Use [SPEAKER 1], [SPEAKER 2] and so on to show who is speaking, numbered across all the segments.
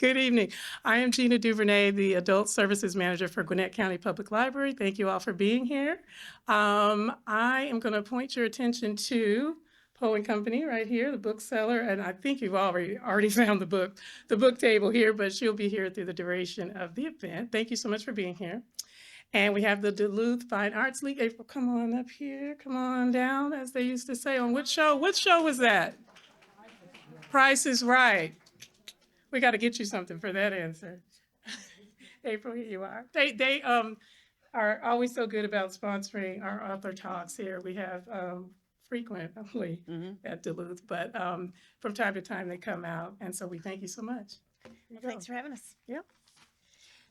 [SPEAKER 1] Good evening. I am Gina Duvernay, the Adult Services Manager for Gwinnett County Public Library. Thank you all for being here. I am going to point your attention to Poe and Company right here, the bookseller, and I think you've already found the book table here, but she'll be here through the duration of the event. Thank you so much for being here. And we have the Duluth Fine Arts League. April, come on up here, come on down, as they used to say on which show? Which show was that? Price is Right. We got to get you something for that answer. April, here you are. They are always so good about sponsoring our author talks here. We have frequently at Duluth, but from time to time they come out, and so we thank you so much.
[SPEAKER 2] Well, thanks for having us.
[SPEAKER 1] Yep.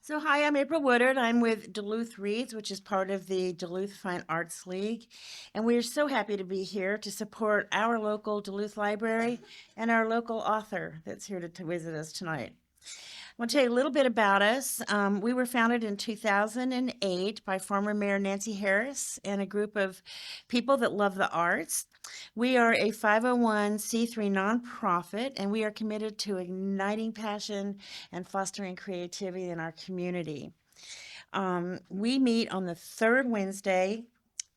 [SPEAKER 2] So hi, I'm April Woodard. I'm with Duluth Reads, which is part of the Duluth Fine Arts League. And we are so happy to be here to support our local Duluth Library and our local author that's here to visit us tonight. I want to tell you a little bit about us. We were founded in 2008 by former Mayor Nancy Harris and a group of people that love the arts. We are a 501c3 nonprofit, and we are committed to igniting passion and fostering creativity in our community. We meet on the third Wednesday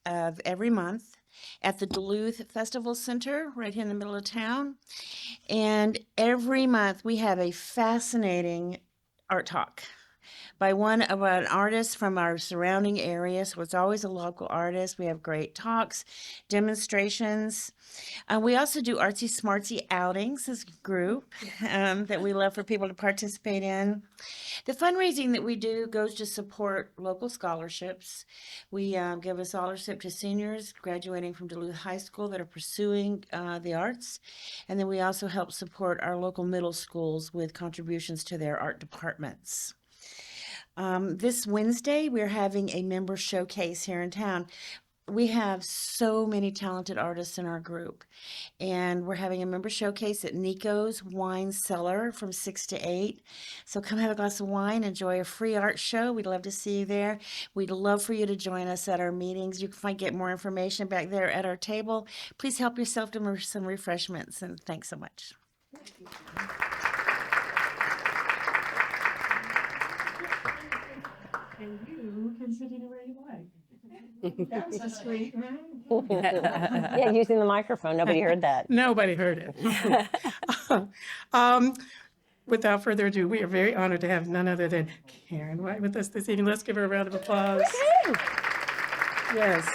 [SPEAKER 2] of every month at the Duluth Festival Center right here in the middle of town. And every month we have a fascinating art talk by an artist from our surrounding area. So it's always a local artist. We have great talks, demonstrations. We also do artsy smartsy outings as a group that we love for people to participate in. The fundraising that we do goes to support local scholarships. We give a scholarship to seniors graduating from Duluth High School that are pursuing the arts. And then we also help support our local middle schools with contributions to their art departments. This Wednesday, we're having a member showcase here in town. We have so many talented artists in our group, and we're having a member showcase at Nico's Wine Cellar from 6 to 8. So come have a glass of wine, enjoy a free art show. We'd love to see you there. We'd love for you to join us at our meetings. You can get more information back there at our table. Please help yourself to some refreshments, and thanks so much.
[SPEAKER 1] And you can sit anywhere you like. That's a sweet man.
[SPEAKER 3] Yeah, using the microphone. Nobody heard that.
[SPEAKER 1] Nobody heard it. Without further ado, we are very honored to have none other than Karen White with us this evening. Let's give her a round of applause. Yes.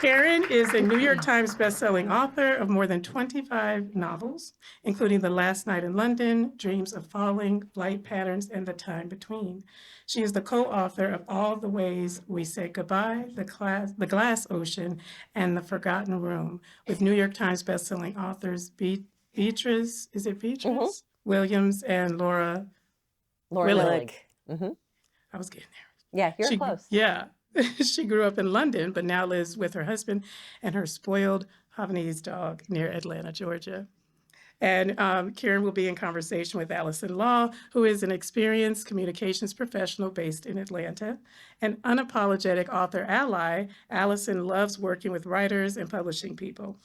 [SPEAKER 1] Karen is a New York Times bestselling author of more than 25 novels, including The Last Night in London, Dreams of Falling, Flight Patterns, and The Time Between. She is the co-author of All the Ways We Say Goodbye, The Glass Ocean, and The Forgotten Room, with New York Times bestselling authors Beatrice, is it Beatrice? Mm-hmm. Williams and Laura Willig.
[SPEAKER 3] Mm-hmm.
[SPEAKER 1] I was getting there.
[SPEAKER 3] Yeah, you're close.
[SPEAKER 1] Yeah. She grew up in London, but now lives with her husband and her spoiled Havanese dog near Atlanta, Georgia. And Karen will be in conversation with Allison Law, who is an experienced communications professional based in Atlanta. An unapologetic author ally, Allison loves working with writers and publishing people.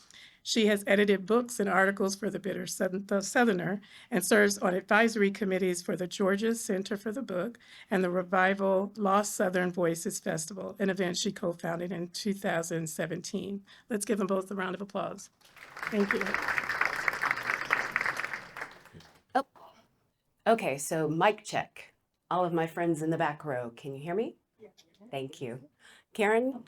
[SPEAKER 1] She has edited books and articles for the Southerner and serves on advisory committees for the Georgia Center for the Book and the Revival Lost Southern Voices Festival, an event she co-founded in 2017. Let's give them both a round of applause. Thank you.
[SPEAKER 4] Oh, okay, so mic check. All of my friends in the back row, can you hear me? Thank you. Karen,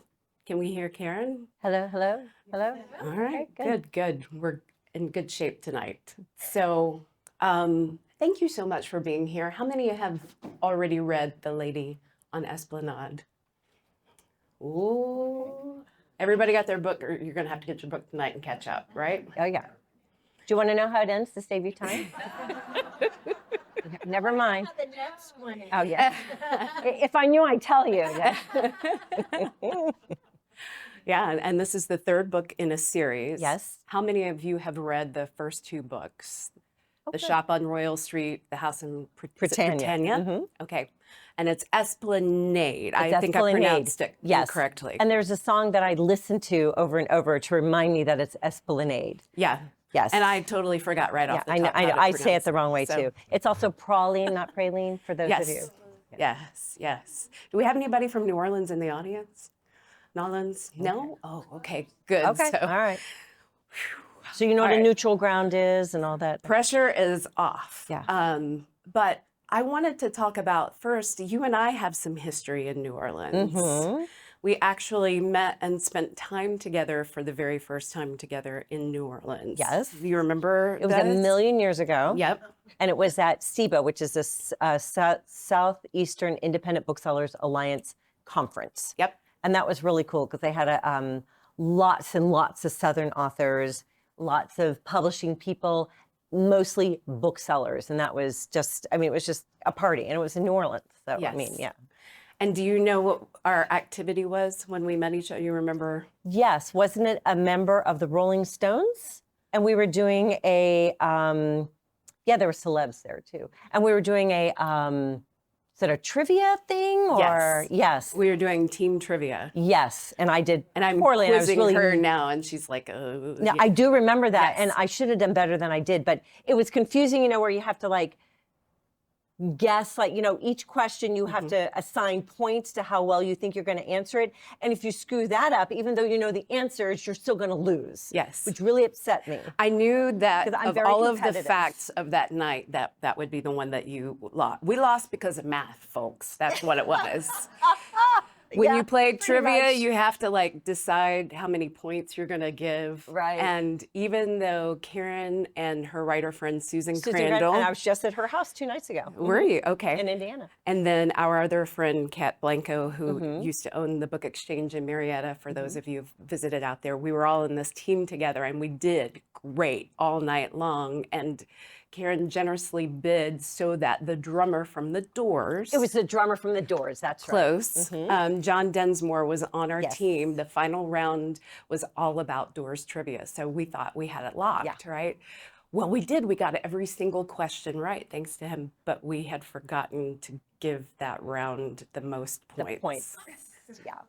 [SPEAKER 4] can we hear Karen?
[SPEAKER 3] Hello, hello, hello.
[SPEAKER 4] All right,
[SPEAKER 3] Okay,
[SPEAKER 4] good. We're in good shape tonight. So thank you so much for being here. How many have already read The Lady on Esplanade? Ooh, everybody got their book, or you're gonna have to get your book tonight and catch up, right?
[SPEAKER 3] Oh, yeah. Do you want to know how it ends to save you time? Never mind.
[SPEAKER 2] The next one.
[SPEAKER 3] Oh, yeah. If I knew, I'd tell you. Yeah.
[SPEAKER 4] Yeah, and this is the third book in a series.
[SPEAKER 3] Yes.
[SPEAKER 4] How many of you have read the first two books? The
[SPEAKER 3] Okay.
[SPEAKER 4] Shop on Royal Street, The House in
[SPEAKER 3] Britannia.
[SPEAKER 4] Britannia?
[SPEAKER 3] Mhm.
[SPEAKER 4] Okay. And it's Esplanade. I think I
[SPEAKER 3] Esplanade.
[SPEAKER 4] pronounced it
[SPEAKER 3] Yes.
[SPEAKER 4] correctly.
[SPEAKER 3] And there's a song that I listen to over and over to remind me that it's Esplanade.
[SPEAKER 4] Yeah.
[SPEAKER 3] Yes.
[SPEAKER 4] And I totally forgot right
[SPEAKER 3] Yeah,
[SPEAKER 4] off the
[SPEAKER 3] I know.
[SPEAKER 4] top
[SPEAKER 3] I
[SPEAKER 4] how
[SPEAKER 3] know.
[SPEAKER 4] to
[SPEAKER 3] I say it
[SPEAKER 4] pronounce
[SPEAKER 3] the wrong way
[SPEAKER 4] So,
[SPEAKER 3] too. It's also praline, not praline, for those of you.
[SPEAKER 4] Yes, yes, yes. Do we have anybody from New Orleans in the audience? Nolans? No? Oh, okay, good.
[SPEAKER 3] Okay.
[SPEAKER 4] So
[SPEAKER 3] All right. So you know
[SPEAKER 4] All
[SPEAKER 3] what a
[SPEAKER 4] right.
[SPEAKER 3] neutral ground is and all that.
[SPEAKER 4] pressure is off.
[SPEAKER 3] Yeah.
[SPEAKER 4] But I wanted to talk about first, you and I have some history in New Orleans.
[SPEAKER 3] Mm-hmm.
[SPEAKER 4] We actually met and spent time together for the very first time together in New Orleans.
[SPEAKER 3] Yes.
[SPEAKER 4] Do you remember
[SPEAKER 3] It was a million years ago.
[SPEAKER 4] Yep.
[SPEAKER 3] And it was at SIBA, which is the Southeastern Independent Booksellers Alliance Conference.
[SPEAKER 4] Yep.
[SPEAKER 3] And that was really cool because they had lots and lots of Southern authors, lots of publishing people, mostly booksellers. And that was just, I mean, it was just a party. And it was in New Orleans. So, I mean,
[SPEAKER 4] Yes.
[SPEAKER 3] yeah.
[SPEAKER 4] And do you know what our activity was when we met each other? You remember?
[SPEAKER 3] Yes. Wasn't it a member of the Rolling Stones? And we were doing a, yeah, there were celebs there too. And we were doing a, is it a trivia thing or? Yes.
[SPEAKER 4] We were doing team trivia.
[SPEAKER 3] Yes. And I did
[SPEAKER 4] And I'm
[SPEAKER 3] poorly. And I was
[SPEAKER 4] quizzing
[SPEAKER 3] really,
[SPEAKER 4] her now, and she's like, oh.
[SPEAKER 3] yeah,
[SPEAKER 4] yeah.
[SPEAKER 3] I do remember that.
[SPEAKER 4] Yes.
[SPEAKER 3] And I should have done better than I did. But it was confusing, you know, where you have to like guess, like, you know, each question you have to assign points to how well you think you're going to answer it. And if you screw that up, even though you know the answers, you're still going to lose.
[SPEAKER 4] Yes.
[SPEAKER 3] Which really upset me.
[SPEAKER 4] I knew that
[SPEAKER 3] 'Cause I'm
[SPEAKER 4] of
[SPEAKER 3] very
[SPEAKER 4] all of the
[SPEAKER 3] competitive.
[SPEAKER 4] facts of that night, that would be the one that you lost. We lost because of math, folks. That's what it was. When
[SPEAKER 3] Yeah,
[SPEAKER 4] you play
[SPEAKER 3] pretty
[SPEAKER 4] trivia,
[SPEAKER 3] much.
[SPEAKER 4] you have to like decide how many points you're going to give.
[SPEAKER 3] Right.
[SPEAKER 4] And even though Karen and her writer friend Susan
[SPEAKER 3] Susan
[SPEAKER 4] Crandall,
[SPEAKER 3] and I was just at her house 2 nights ago.
[SPEAKER 4] were you? Okay.
[SPEAKER 3] In Indiana.
[SPEAKER 4] And then our other friend, Kat Blanco, who
[SPEAKER 3] Mm-hmm.
[SPEAKER 4] used to own the Book Exchange in Marietta, for those of you who've visited out there, we were all in this team together and we did great all night long. And Karen generously bid so that the drummer from the Doors,
[SPEAKER 3] It was the drummer from the Doors. That's right.
[SPEAKER 4] close, John Densmore was on our
[SPEAKER 3] Yes.
[SPEAKER 4] team. The final round was all about Doors trivia. So we thought we had it locked, right? Well, we did. We got every single question right, thanks to him. But we had forgotten to give that round the most points.
[SPEAKER 3] Points. Yeah.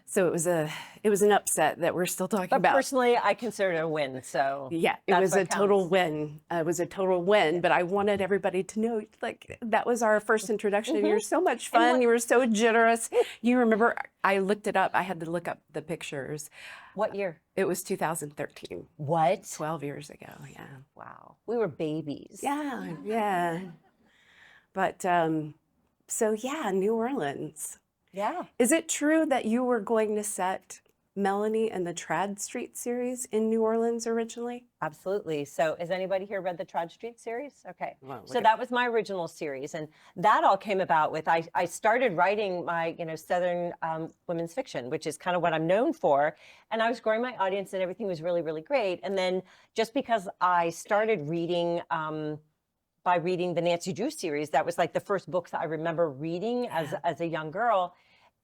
[SPEAKER 4] So it was an upset that we're still talking
[SPEAKER 3] But
[SPEAKER 4] about.
[SPEAKER 3] personally, I consider it a win. So
[SPEAKER 4] Yeah, it
[SPEAKER 3] that's
[SPEAKER 4] was
[SPEAKER 3] what
[SPEAKER 4] a total
[SPEAKER 3] counts.
[SPEAKER 4] win. It was a total win. But I wanted everybody to know, like, that was our first introduction. And you were so much fun. You were so generous. You remember? I looked it up. I had to look up the pictures.
[SPEAKER 3] What year?
[SPEAKER 4] It was 2013.
[SPEAKER 3] What?
[SPEAKER 4] 12 years ago. Yeah.
[SPEAKER 3] Wow. We were babies.
[SPEAKER 4] Yeah. Yeah. But so yeah, New Orleans.
[SPEAKER 3] Yeah.
[SPEAKER 4] Is it true that you were going to set Melanie and the Trad Street series in New Orleans originally?
[SPEAKER 3] Absolutely. So has anybody here read the Trad Street series? Okay.
[SPEAKER 4] Well, look
[SPEAKER 3] So
[SPEAKER 4] at-
[SPEAKER 3] that was my original series. And that all came about with, I started writing my, Southern women's fiction, which is kind of what I'm known for. And I was growing my audience and everything was really, really great. And then just because I started reading, by reading the Nancy Drew series, that was like the first books I remember reading as a young girl.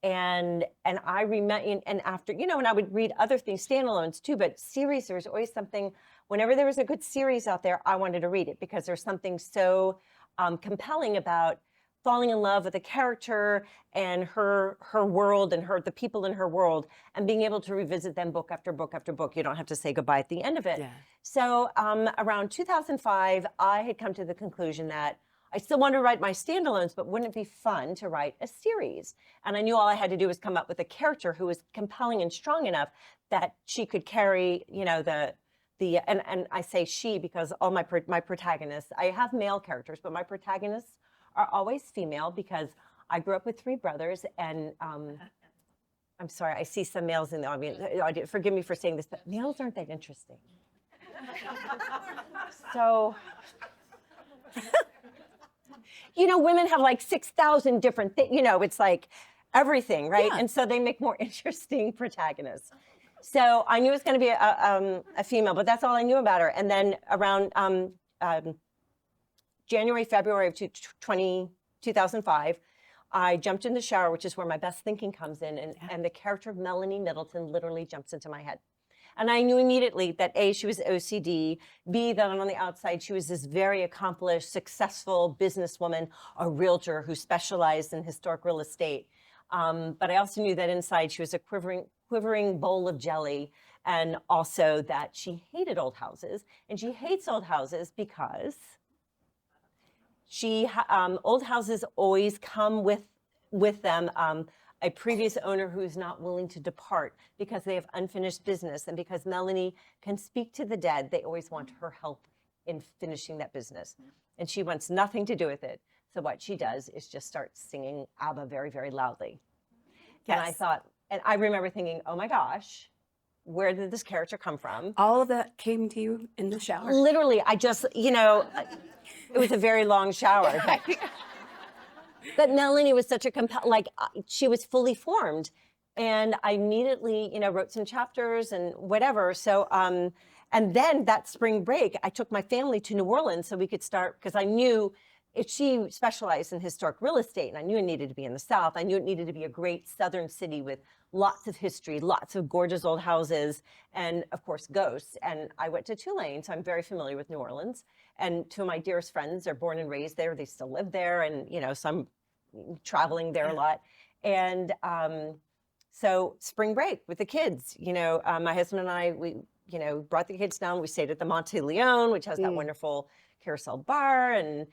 [SPEAKER 3] And I remember, and after, and I would read other things, standalones too, but series, there was always something, whenever there was a good series out there, I wanted to read it because there's something so compelling about falling in love with a character and her world and the people in her world and being able to revisit them book after book after book. You don't have to say goodbye at the end of it.
[SPEAKER 4] Yeah.
[SPEAKER 3] So around 2005, I had come to the conclusion that I still wanted to write my standalones, but wouldn't it be fun to write a series? And I knew all I had to do was come up with a character who was compelling and strong enough that she could carry, and I say she because all my protagonists, I have male characters, but my protagonists are always female because I grew up with 3 brothers and I'm sorry, I see some males in the audience. Forgive me for saying this, but males aren't that interesting. So, women have like 6,000 different things, it's like everything, right?
[SPEAKER 4] Yeah.
[SPEAKER 3] And so they make more interesting protagonists. So I knew it was going to be a female, but that's all I knew about her. And then around January, February of 2005, I jumped in the shower, which is where my best thinking comes in. And the character of Melanie Middleton literally jumps into my head. And I knew immediately that A, she was OCD, B, that on the outside, she was this very accomplished, successful businesswoman, a realtor who specialized in historic real estate. But I also knew that inside she was a quivering bowl of jelly and also that she hated old houses. And she hates old houses because old houses always come with them a previous owner who's not willing to depart because they have unfinished business, and because Melanie can speak to the dead, they always want her help in finishing that business, and she wants nothing to do with it. So what she does is just start singing ABBA very, very loudly. And I
[SPEAKER 4] Yes.
[SPEAKER 3] thought, and I remember thinking, oh my gosh, where did this character come from?
[SPEAKER 4] All of that came to you in the shower.
[SPEAKER 3] Literally, I just, it was a very long shower. But Melanie was such a she was fully formed. And I immediately, wrote some chapters and whatever. So, and then that spring break, I took my family to New Orleans so we could start, because I knew she specialized in historic real estate, and I knew it needed to be in the South. I knew it needed to be a great Southern city with lots of history, lots of gorgeous old houses, and of course, ghosts. And I went to Tulane, so I'm very familiar with New Orleans. And two of my dearest friends are born and raised there. They still live there. And, so I'm traveling there a lot. And so spring break with the kids, my husband and I, we, brought the kids down. We stayed at the Monte Leon, which has that wonderful carousel bar. And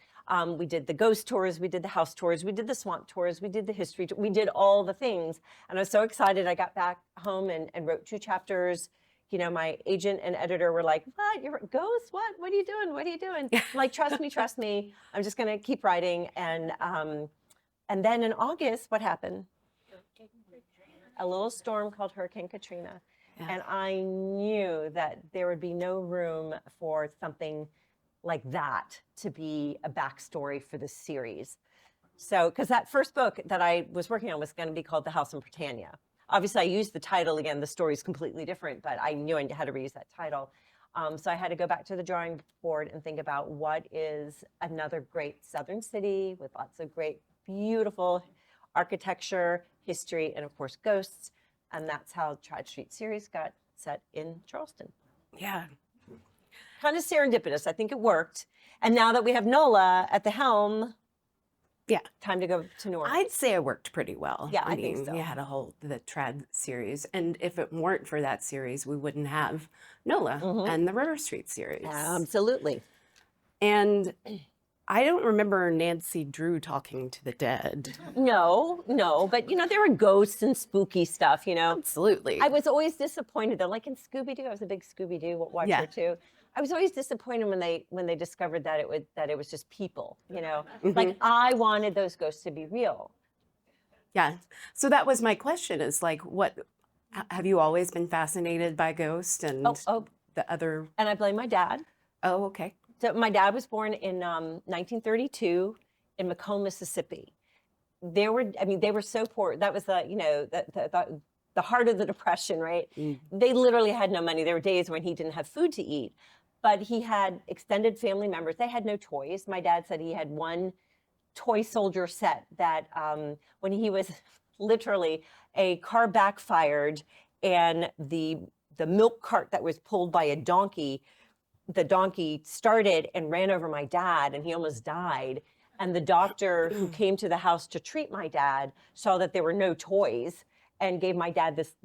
[SPEAKER 3] we did the ghost tours, we did the house tours, we did the swamp tours, we did the history, we did all the things. And I was so excited. I got back home and wrote 2 chapters. My agent and editor were like, what, you're a ghost? What are you doing? What are you doing? I'm like, trust me. I'm just going to keep writing. And then in August, what happened? A little storm called Hurricane Katrina.
[SPEAKER 4] Yeah.
[SPEAKER 3] And I knew that there would be no room for something like that to be a backstory for the series. So, because that first book that I was working on was going to be called The House in Britannia. Obviously, I used the title again. The story is completely different, but I knew I had to reuse that title. So I had to go back to the drawing board and think about what is another great Southern city with lots of great, beautiful architecture, history, and of course, ghosts. And that's how Triad Street series got set in Charleston.
[SPEAKER 4] Yeah.
[SPEAKER 3] Kind of serendipitous. I think it worked. And now that we have Nola at the helm,
[SPEAKER 4] Yeah.
[SPEAKER 3] time to go to New Orleans.
[SPEAKER 4] I'd say it worked pretty well.
[SPEAKER 3] Yeah, I think so.
[SPEAKER 4] We had the Trad series. And if it weren't for that series, we wouldn't have Nola and the River Street series.
[SPEAKER 3] Absolutely.
[SPEAKER 4] And I don't remember Nancy Drew talking to the dead.
[SPEAKER 3] No, but there were ghosts and spooky stuff,
[SPEAKER 4] Absolutely.
[SPEAKER 3] I was always disappointed though. Like in Scooby-Doo, I was a big Scooby-Doo watcher too. I was always disappointed when they discovered that it was just people, Like I wanted those ghosts to be real.
[SPEAKER 4] Yeah. So that was my question is like, have you always been fascinated by ghosts and the other?
[SPEAKER 3] And I blame my dad.
[SPEAKER 4] Oh, okay.
[SPEAKER 3] So my dad was born in 1932 in Macomb, Mississippi. They were so poor. That was the heart of the Depression, right? They literally had no money. There were days when he didn't have food to eat, but he had extended family members. They had no toys. My dad said he had one toy soldier set that when he was literally a car backfired and the milk cart that was pulled by a donkey, the donkey started and ran over my dad and he almost died. And the doctor who came to the house to treat my dad saw that there were no toys and gave my dad this,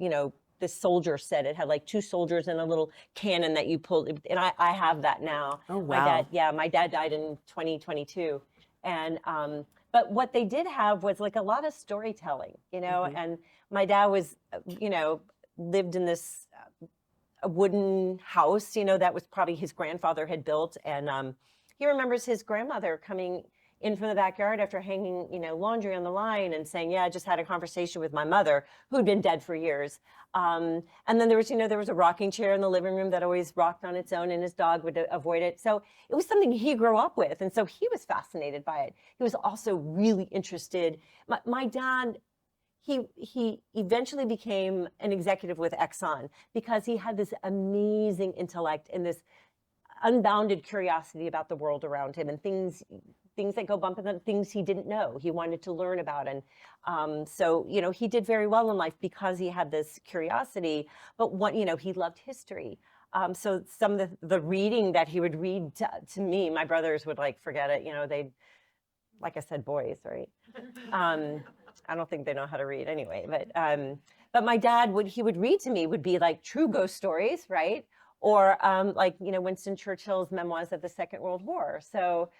[SPEAKER 3] this soldier set. It had like 2 soldiers and a little cannon that you pulled. And I have that now.
[SPEAKER 4] Oh, wow.
[SPEAKER 3] My dad died in 2022. And, but what they did have was like a lot of storytelling, and my dad was, lived in this a wooden house, that was probably his grandfather had built. And he remembers his grandmother coming in from the backyard after hanging, laundry on the line and saying, yeah, I just had a conversation with my mother who'd been dead for years. And then there was a rocking chair in the living room that always rocked on its own and his dog would avoid it. So it was something he grew up with. And so he was fascinated by it. He was also really interested. My dad, he eventually became an executive with Exxon because he had this amazing intellect and this unbounded curiosity about the world around him and things that go bump and things he didn't know. He wanted to learn about. And so, he did very well in life because he had this curiosity, but he loved history. So some of the reading that he would read to me, my brothers would like, forget it. They'd, like I said, boys, right? I don't think they know how to read anyway, But my dad he would read to me would be like true ghost stories, right? Or like, you know, Winston Churchill's memoirs of the Second World War. So,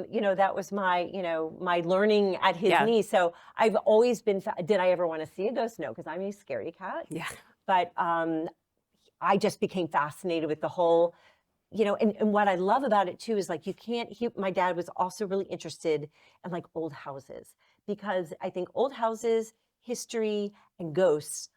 [SPEAKER 3] you know, that was my, you know, my learning at his
[SPEAKER 4] Yeah.
[SPEAKER 3] knee. So I've always been, did I ever want to see a ghost? No, because I'm a scaredy cat.
[SPEAKER 4] Yeah.
[SPEAKER 3] But I just became fascinated with the whole, you know, and what I love about it too is like, you can't, my dad was also really interested in like old houses, because I think old houses, history, and ghosts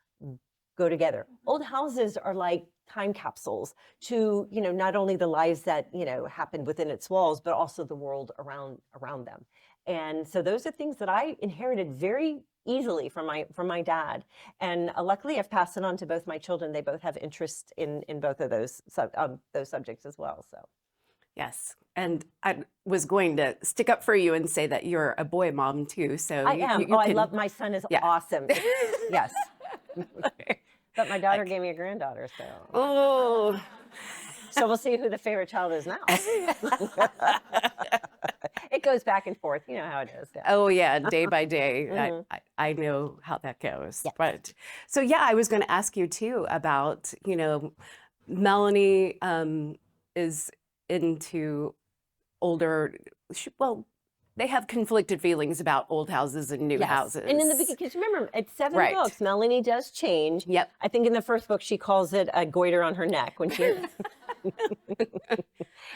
[SPEAKER 3] go together. Old houses are like time capsules to, you know, not only the lives that, you know, happened within its walls, but also the world around them. And so those are things that I inherited very easily from my dad. And luckily I've passed it on to both my children. They both have interest in both of those subjects as well. So
[SPEAKER 4] Yes. And I was going to stick up for you and say that you're a boy mom too. So
[SPEAKER 3] I am. I love, my son is
[SPEAKER 4] Yeah.
[SPEAKER 3] awesome. Yes. But my daughter gave me a granddaughter, so.
[SPEAKER 4] Oh.
[SPEAKER 3] So we'll see who the favorite child is now. It goes back and forth. You know how it is. Yeah.
[SPEAKER 4] Oh yeah, day by day. I know how that goes.
[SPEAKER 3] Yes.
[SPEAKER 4] But so yeah, I was going to ask you too about, you know, Melanie is into older, well, they have conflicted feelings about old houses and new
[SPEAKER 3] Yes.
[SPEAKER 4] houses.
[SPEAKER 3] And in the beginning, because remember, it's 7
[SPEAKER 4] Right.
[SPEAKER 3] books. Melanie does change.
[SPEAKER 4] Yep.
[SPEAKER 3] I think in the first book, she calls it a goiter on her neck when she.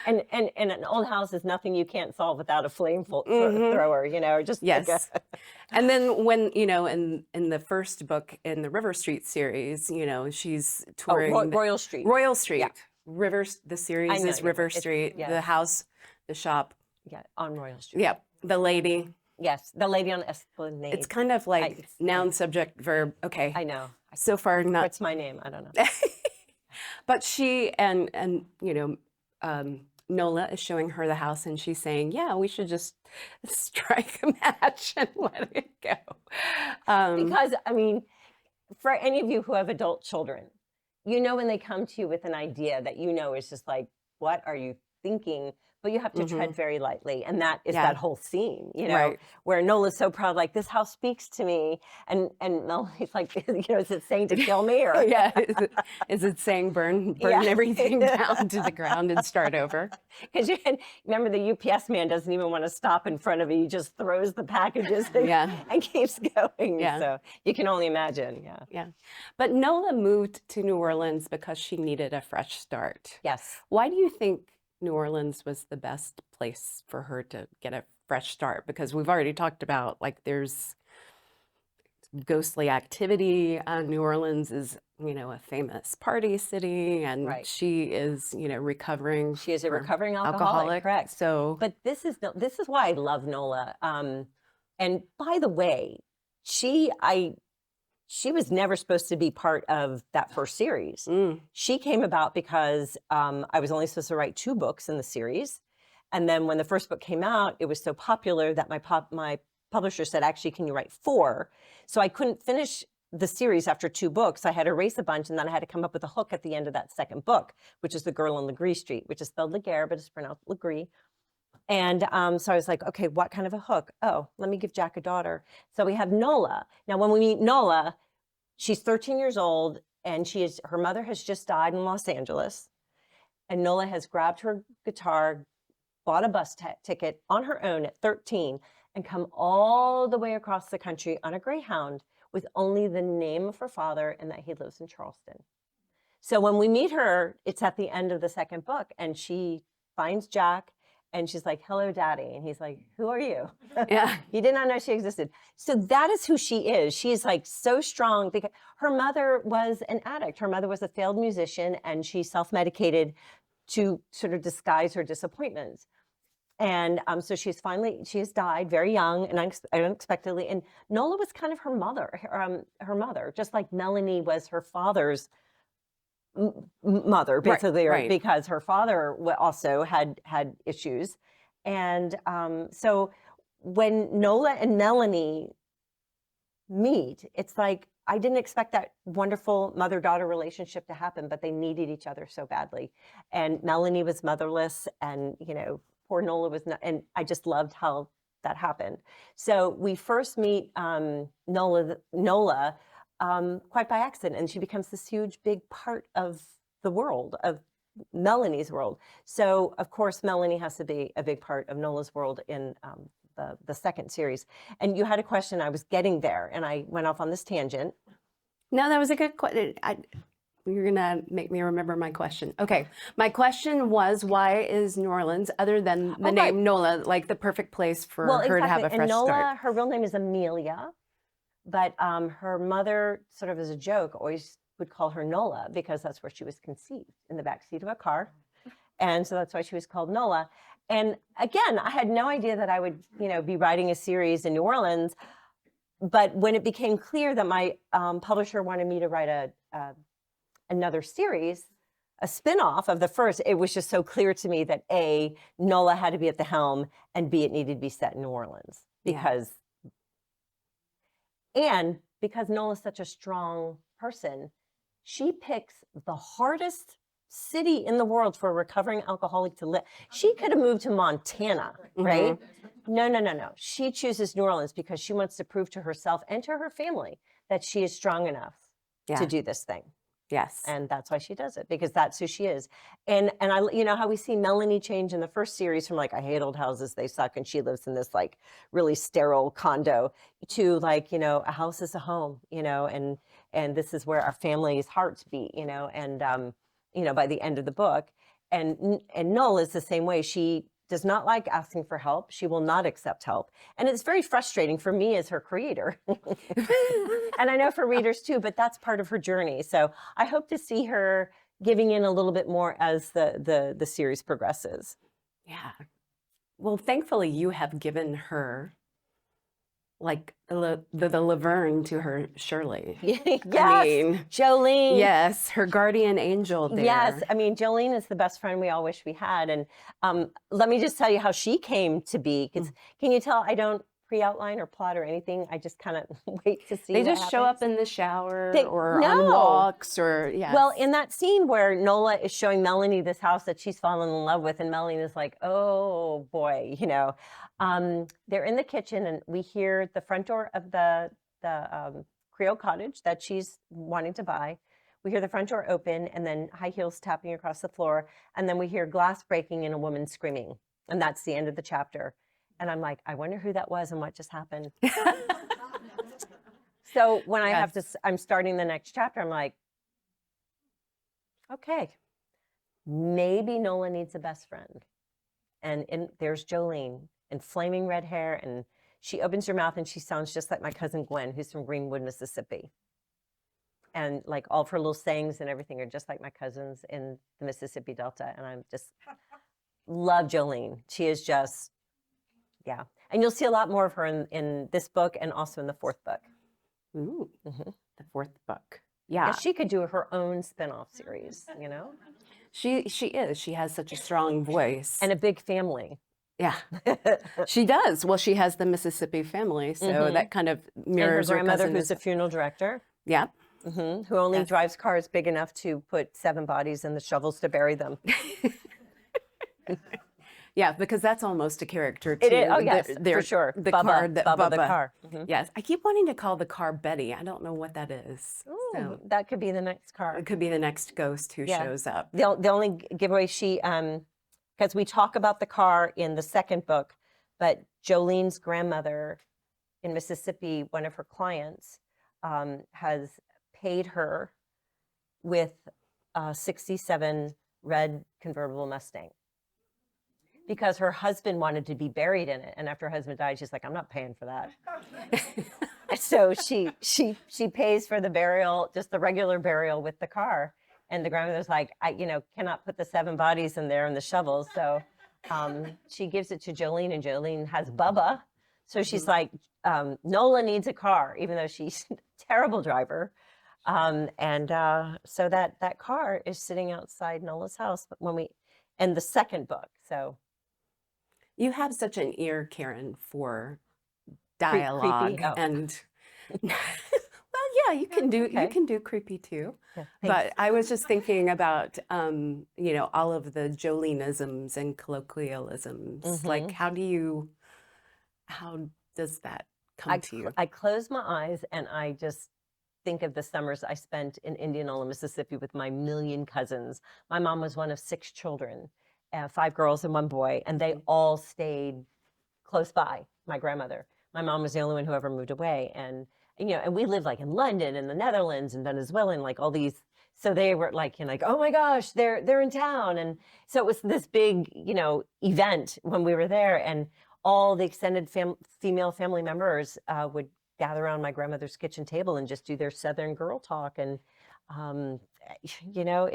[SPEAKER 3] and an old house is nothing you can't solve without a flame thrower, you know, or just
[SPEAKER 4] Yes.
[SPEAKER 3] like
[SPEAKER 4] And then when, you know, in the first book in the River Street series, you know, she's touring
[SPEAKER 3] Royal Street.
[SPEAKER 4] Royal Street.
[SPEAKER 3] Yeah.
[SPEAKER 4] Rivers, the series
[SPEAKER 3] I know,
[SPEAKER 4] is
[SPEAKER 3] yeah,
[SPEAKER 4] River
[SPEAKER 3] it's-
[SPEAKER 4] Street,
[SPEAKER 3] yes.
[SPEAKER 4] the house, the shop.
[SPEAKER 3] Yeah, on Royal Street.
[SPEAKER 4] Yep. The lady.
[SPEAKER 3] Yes, the lady on Esplanade.
[SPEAKER 4] It's kind of like
[SPEAKER 3] it's-
[SPEAKER 4] noun, subject, verb. Okay.
[SPEAKER 3] I know.
[SPEAKER 4] So far, not.
[SPEAKER 3] What's my name? I don't know.
[SPEAKER 4] But she and you know, Nola is showing her the house, and she's saying, "Yeah, we should just strike a match and let it go."
[SPEAKER 3] Because, I mean, for any of you who have adult children, you know when they come to you with an idea that you know is just like, what are you thinking? But you have to tread very lightly. And that is
[SPEAKER 4] Yeah.
[SPEAKER 3] that whole scene, you know,
[SPEAKER 4] Right.
[SPEAKER 3] where Nola's so proud, like, this house speaks to me. And Melanie's like, you know, is it saying to kill me? Or
[SPEAKER 4] Yeah, is it saying burn
[SPEAKER 3] Yeah.
[SPEAKER 4] everything down to the ground and start over?
[SPEAKER 3] Because remember, the UPS man doesn't even want to stop in front of you. He just throws the packages and,
[SPEAKER 4] Yeah.
[SPEAKER 3] and keeps going.
[SPEAKER 4] Yeah.
[SPEAKER 3] So you can only imagine. Yeah.
[SPEAKER 4] Yeah. But Nola moved to New Orleans because she needed a fresh start.
[SPEAKER 3] Yes.
[SPEAKER 4] Why do you think New Orleans was the best place for her to get a fresh start? Because we've already talked about, like, there's ghostly activity. New Orleans is, you know, a famous party city, and
[SPEAKER 3] Right.
[SPEAKER 4] she is, you know, recovering.
[SPEAKER 3] She is a
[SPEAKER 4] for
[SPEAKER 3] recovering alcoholic. Correct.
[SPEAKER 4] So,
[SPEAKER 3] But this is why I love Nola. And by the way, she was never supposed to be part of that first series. She came about because I was only supposed to write 2 books in the series. And then when the first book came out, it was so popular that my publisher said, actually, can you write 4? So I couldn't finish the series after 2 books. I had to erase a bunch, and then I had to come up with a hook at the end of that second book, which is The Girl on Legree Street, which is spelled Laguerre, but it's pronounced Legree. And so I was like, okay, what kind of a hook? Oh, let me give Jack a daughter. So we have Nola. Now, when we meet Nola, she's 13 years old, and her mother has just died in Los Angeles. And Nola has grabbed her guitar, bought a bus ticket on her own at 13, and come all the way across the country on a Greyhound with only the name of her father and that he lives in Charleston. So when we meet her, it's at the end of the second book, and she finds Jack, and she's like, hello, Daddy. And he's like, who are you?
[SPEAKER 4] yeah.
[SPEAKER 3] He did not know she existed. So that is who she is. She is like so strong because her mother was an addict. Her mother was a failed musician, and she self-medicated to sort of disguise her disappointments. And so she has died very young and unexpectedly. And Nola was kind of her mother, just like Melanie was her father's mother, basically,
[SPEAKER 4] right.
[SPEAKER 3] because her father also had issues. And so when Nola and Melanie meet, it's like, I didn't expect that wonderful mother-daughter relationship to happen, but they needed each other so badly. And Melanie was motherless, and, you know, poor Nola was not, and I just loved how that happened. So we first meet Nola quite by accident. And she becomes this huge, big part of the world, of Melanie's world. So, of course, Melanie has to be a big part of Nola's world in the second series. And you had a question. I was getting there, and I went off on this tangent.
[SPEAKER 4] No, that was a good question. You're going to make me remember my question. Okay. My question was, why is New Orleans, other than the name Nola, like the perfect place for her to have a fresh
[SPEAKER 3] and Nola,
[SPEAKER 4] start?
[SPEAKER 3] her real name is Amelia, but her mother, sort of as a joke, always would call her Nola because that's where she was conceived, in the backseat of a car. And so that's why she was called Nola. And again, I had no idea that I would, be writing a series in New Orleans. But when it became clear that my publisher wanted me to write another series, a spin-off of the first, it was just so clear to me that A, Nola had to be at the helm, and B, it needed to be set in New Orleans. Because Nola's such a strong person, she picks the hardest city in the world for a recovering alcoholic to live. She could have moved to Montana, right? No. She chooses New Orleans because she wants to prove to herself and to her family that she is strong enough to do this thing.
[SPEAKER 4] Yes.
[SPEAKER 3] And that's why she does it, because that's who she is. And I, how we see Melanie change in the first series from like, I hate old houses, they suck, and she lives in this like really sterile condo, to like, a house is a home, and this is where our family's hearts beat, and by the end of the book. And Nola is the same way. She does not like asking for help. She will not accept help. And it's very frustrating for me as her creator. And I know for readers too, but that's part of her journey. So I hope to see her giving in a little bit more as the series progresses.
[SPEAKER 4] Yeah. Well, thankfully you have given her like the Laverne to her Shirley.
[SPEAKER 3] Yes,
[SPEAKER 4] I mean,
[SPEAKER 3] Jolene.
[SPEAKER 4] Yes, her guardian angel there.
[SPEAKER 3] Yes, I mean, Jolene is the best friend we all wish we had. And let me just tell you how she came to be. Because can you tell I don't pre-outline or plot or anything? I just kind of wait to see
[SPEAKER 4] They
[SPEAKER 3] what
[SPEAKER 4] just show
[SPEAKER 3] happens.
[SPEAKER 4] up in the shower or
[SPEAKER 3] No.
[SPEAKER 4] on walks or, yes.
[SPEAKER 3] Well, in that scene where Nola is showing Melanie this house that she's fallen in love with, and Melanie is like, oh boy, they're in the kitchen, and we hear the front door of the Creole cottage that she's wanting to buy. We hear the front door open, and then high heels tapping across the floor, and then we hear glass breaking and a woman screaming, and that's the end of the chapter. And I'm like, I wonder who that was and what just happened. So when I'm starting the next chapter, I'm like, okay, maybe Nola needs a best friend. And there's Jolene in flaming red hair, and she opens her mouth and she sounds just like my cousin Gwen, who's from Greenwood, Mississippi. And like all of her little sayings and everything are just like my cousins in the Mississippi Delta. And I'm just love Jolene. She is just, yeah. And you'll see a lot more of her in this book and also in the fourth book.
[SPEAKER 4] Ooh, the fourth book. Yeah.
[SPEAKER 3] And she could do her own spin-off series,
[SPEAKER 4] She is. She has such a strong voice.
[SPEAKER 3] And a big family.
[SPEAKER 4] Yeah, she does. Well, she has the Mississippi family, so that kind of mirrors
[SPEAKER 3] and her grandmother,
[SPEAKER 4] cousin
[SPEAKER 3] who's a funeral director.
[SPEAKER 4] Yeah.
[SPEAKER 3] Who only drives cars big enough to put 7 bodies in the shovels to bury them.
[SPEAKER 4] Yeah, because that's almost a character too.
[SPEAKER 3] It is. Oh, yes, for sure.
[SPEAKER 4] The
[SPEAKER 3] Bubba,
[SPEAKER 4] car,
[SPEAKER 3] Bubba the car.
[SPEAKER 4] Yes, I keep wanting to call the car Betty. I don't know what that is.
[SPEAKER 3] Ooh,
[SPEAKER 4] So
[SPEAKER 3] that could be the next car.
[SPEAKER 4] it could be the next ghost who shows up.
[SPEAKER 3] The only giveaway because we talk about the car in the second book, but Jolene's grandmother in Mississippi, one of her clients, has paid her with a 67 red convertible Mustang because her husband wanted to be buried in it. And after her husband died, she's like, I'm not paying for that. So she pays for the burial, just the regular burial with the car. And the grandmother's like, I cannot put the 7 bodies in there and the shovels. So she gives it to Jolene, and Jolene has Bubba. So she's like, Nola needs a car, even though she's a terrible driver. So that car is sitting outside Nola's house in the second book. So
[SPEAKER 4] You have such an ear, Karen, for dialogue
[SPEAKER 3] creepy? Oh.
[SPEAKER 4] and well, yeah, you can do creepy too.
[SPEAKER 3] yeah,
[SPEAKER 4] But I was just thinking about all of the Jolenisms and colloquialisms. Like how does that come to you?
[SPEAKER 3] I close my eyes and I just think of the summers I spent in Indianola, Mississippi with my million cousins. My mom was one of 6 children, 5 girls and 1 boy, and they all stayed close by my grandmother. My mom was the only one who ever moved away. And, you know, and we lived like in London and the Netherlands and Venezuela and like all these. So they were like, you know, like, oh my gosh, they're in town. And so it was this big, you know, event when we were there. And all the extended female family members would gather around my grandmother's kitchen table and just do their Southern girl talk. And, you know,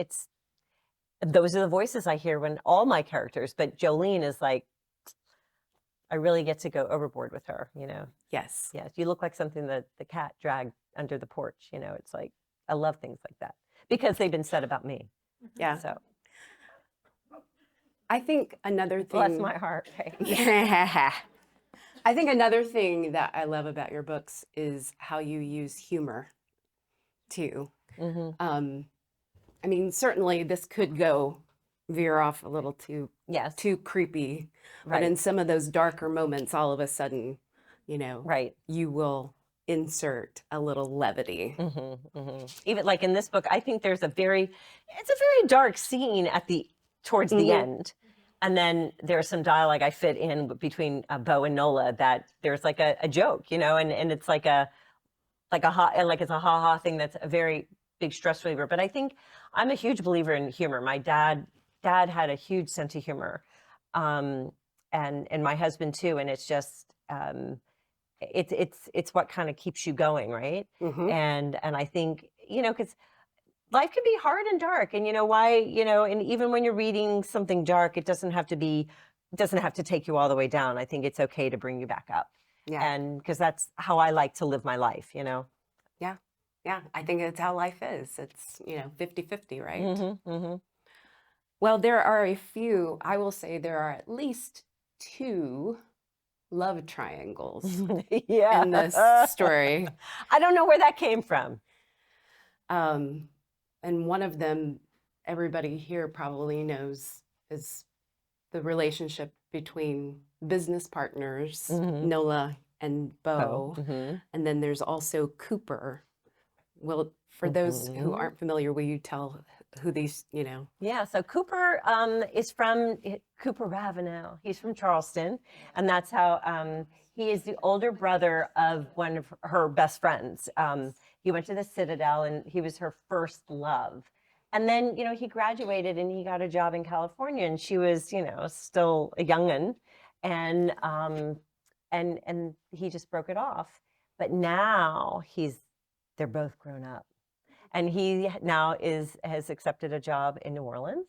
[SPEAKER 3] those are the voices I hear when all my characters, but Jolene is like, I really get to go overboard with her, you know?
[SPEAKER 4] Yes.
[SPEAKER 3] Yes, you look like something that the cat dragged under the porch, you know? It's like, I love things like that because they've been said about me.
[SPEAKER 4] Yeah.
[SPEAKER 3] So,
[SPEAKER 4] I think another thing.
[SPEAKER 3] bless my heart. Right?
[SPEAKER 4] I think another thing that I love about your books is how you use humor too.
[SPEAKER 3] Mm-hmm.
[SPEAKER 4] I mean, certainly this could veer off a little
[SPEAKER 3] Yes.
[SPEAKER 4] too creepy,
[SPEAKER 3] Right.
[SPEAKER 4] but in some of those darker moments, all of a sudden, you know,
[SPEAKER 3] Right.
[SPEAKER 4] you will insert a little levity.
[SPEAKER 3] Mm-hmm, mm-hmm. Even like in this book, I think it's a very dark scene towards the end. And then there's some dialogue I fit in between Bo and Nola that there's like a joke, you know, and it's like it's a ha-ha thing that's a very big stress reliever. But I think I'm a huge believer in humor. My dad had a huge sense of humor, and my husband too. And it's just it's what kind of keeps you going, right?
[SPEAKER 4] Mhm.
[SPEAKER 3] And I think, you know, because life can be hard and dark, and you know why, you know, and even when you're reading something dark, it doesn't have to take you all the way down. I think it's okay to bring you back up.
[SPEAKER 4] Yeah.
[SPEAKER 3] And because that's how I like to live my life, you know.
[SPEAKER 4] Yeah. I think that's how life is. It's, you know, 50-50, right?
[SPEAKER 3] Mm-hmm, mm-hmm.
[SPEAKER 4] Well, I will say there are at least 2 love triangles
[SPEAKER 3] Yeah.
[SPEAKER 4] in this story.
[SPEAKER 3] I don't know where that came from.
[SPEAKER 4] And one of them, everybody here probably knows, is the relationship between business partners, Nola and Bo. And then there's also Cooper. Well, for those who aren't familiar, will you tell who these, you know?
[SPEAKER 3] Yeah, so Cooper is from Cooper Ravenel. He's from Charleston, and that's how he is the older brother of one of her best friends. He went to the Citadel, and he was her first love. And then, you know, he graduated and he got a job in California, and she was, you know, still a young'un, and he just broke it off. But now they're both grown up. And he now has accepted a job in New Orleans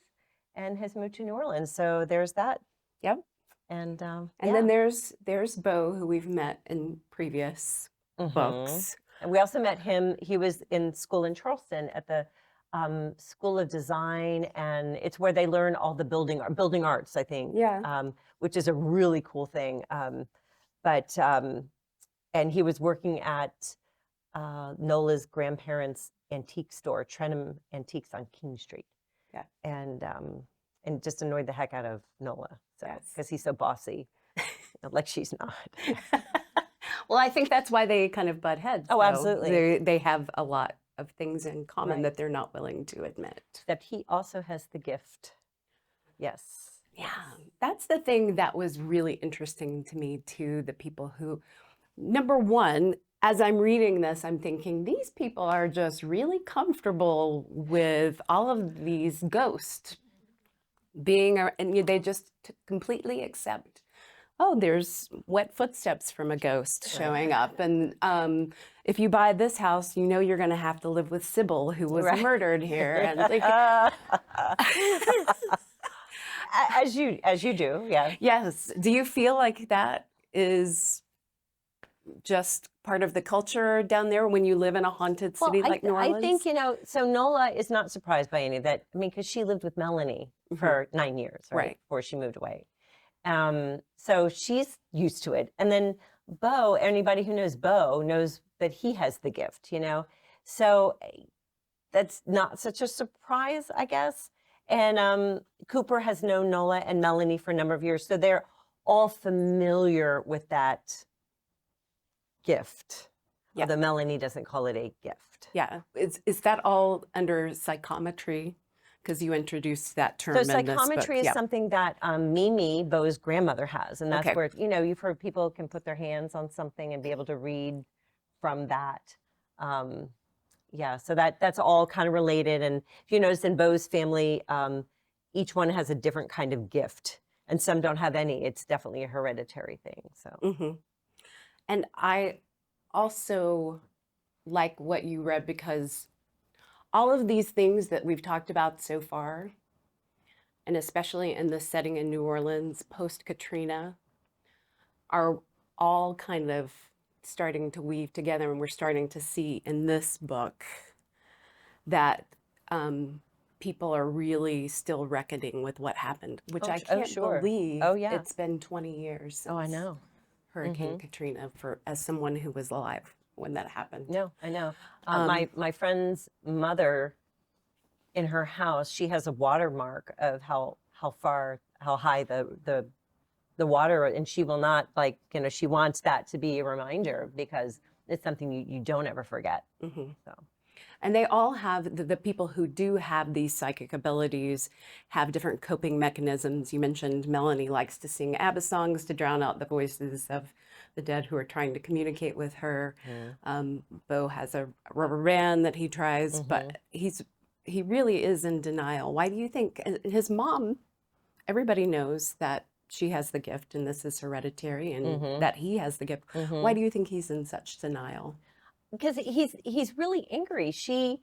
[SPEAKER 3] and has moved to New Orleans. So there's that.
[SPEAKER 4] Yep.
[SPEAKER 3] And
[SPEAKER 4] then there's Bo, who we've met in previous books.
[SPEAKER 3] And we also met him. He was in school in Charleston at the School of Design, and it's where they learn all the building arts, I think.
[SPEAKER 4] Yeah.
[SPEAKER 3] Which is a really cool thing. And he was working at Nola's grandparents' antique store, Trenham Antiques on King Street.
[SPEAKER 4] Yeah.
[SPEAKER 3] And just annoyed the heck out of Nola. So,
[SPEAKER 4] Yes.
[SPEAKER 3] because he's so bossy, like she's not.
[SPEAKER 4] Well, I think that's why they kind of butt heads.
[SPEAKER 3] Oh,
[SPEAKER 4] though.
[SPEAKER 3] absolutely.
[SPEAKER 4] They have a lot of things in common
[SPEAKER 3] Right.
[SPEAKER 4] that they're not willing to admit.
[SPEAKER 3] Except he also has the gift. Yes.
[SPEAKER 4] Yeah, that's the thing that was really interesting to me too. The people who, number one, as I'm reading this, I'm thinking these people are just really comfortable with all of these ghosts and they just completely accept, oh, there's wet footsteps from a ghost showing up. And if you buy this house, you know you're going to have to live with Sybil, who was
[SPEAKER 3] Right.
[SPEAKER 4] murdered here. And like,
[SPEAKER 3] As you do, yeah.
[SPEAKER 4] yes. Do you feel like that is just part of the culture down there when you live in a haunted city like New Orleans?
[SPEAKER 3] I think, you know, so Nola is not surprised by any of that. I mean, because she lived with Melanie for 9 years, right?
[SPEAKER 4] Right.
[SPEAKER 3] Before she moved away. So she's used to it. And then Bo, anybody who knows Bo knows that he has the gift, you know? So that's not such a surprise, I guess. And Cooper has known Nola and Melanie for a number of years. So they're all familiar with that gift. Yeah. Although Melanie doesn't call it a gift.
[SPEAKER 4] Yeah. Is that all under psychometry? Because you introduced that term
[SPEAKER 3] So
[SPEAKER 4] in this book.
[SPEAKER 3] psychometry is something that Mimi, Beau's grandmother, has. And that's where, you know, you've heard people can put their hands on something and be able to read from that. Yeah, so that's all kind of related. And if you notice in Beau's family, each one has a different kind of gift. And some don't have any. It's definitely a hereditary thing. So.
[SPEAKER 4] And I also like what you read because all of these things that we've talked about so far, and especially in the setting in New Orleans post-Katrina, are all kind of starting to weave together, and we're starting to see in this book that people are really still reckoning with what happened, which I can't believe it's been 20 years since
[SPEAKER 3] I know.
[SPEAKER 4] Hurricane Katrina as someone who was alive when that happened.
[SPEAKER 3] No, I know. My friend's mother, in her house, she has a watermark of how high the water, and she will not, like, you know, she wants that to be a reminder because it's something you don't ever forget. So.
[SPEAKER 4] And they all have, the people who do have these psychic abilities have different coping mechanisms. You mentioned Melanie likes to sing ABBA songs to drown out the voices of the dead who are trying to communicate with her. Beau has a rubber band that he tries, but he really is in denial. Why do you think? His mom, everybody knows that she has the gift and this is hereditary and that he has the gift. Why do you think he's in such denial?
[SPEAKER 3] Because he's really angry. She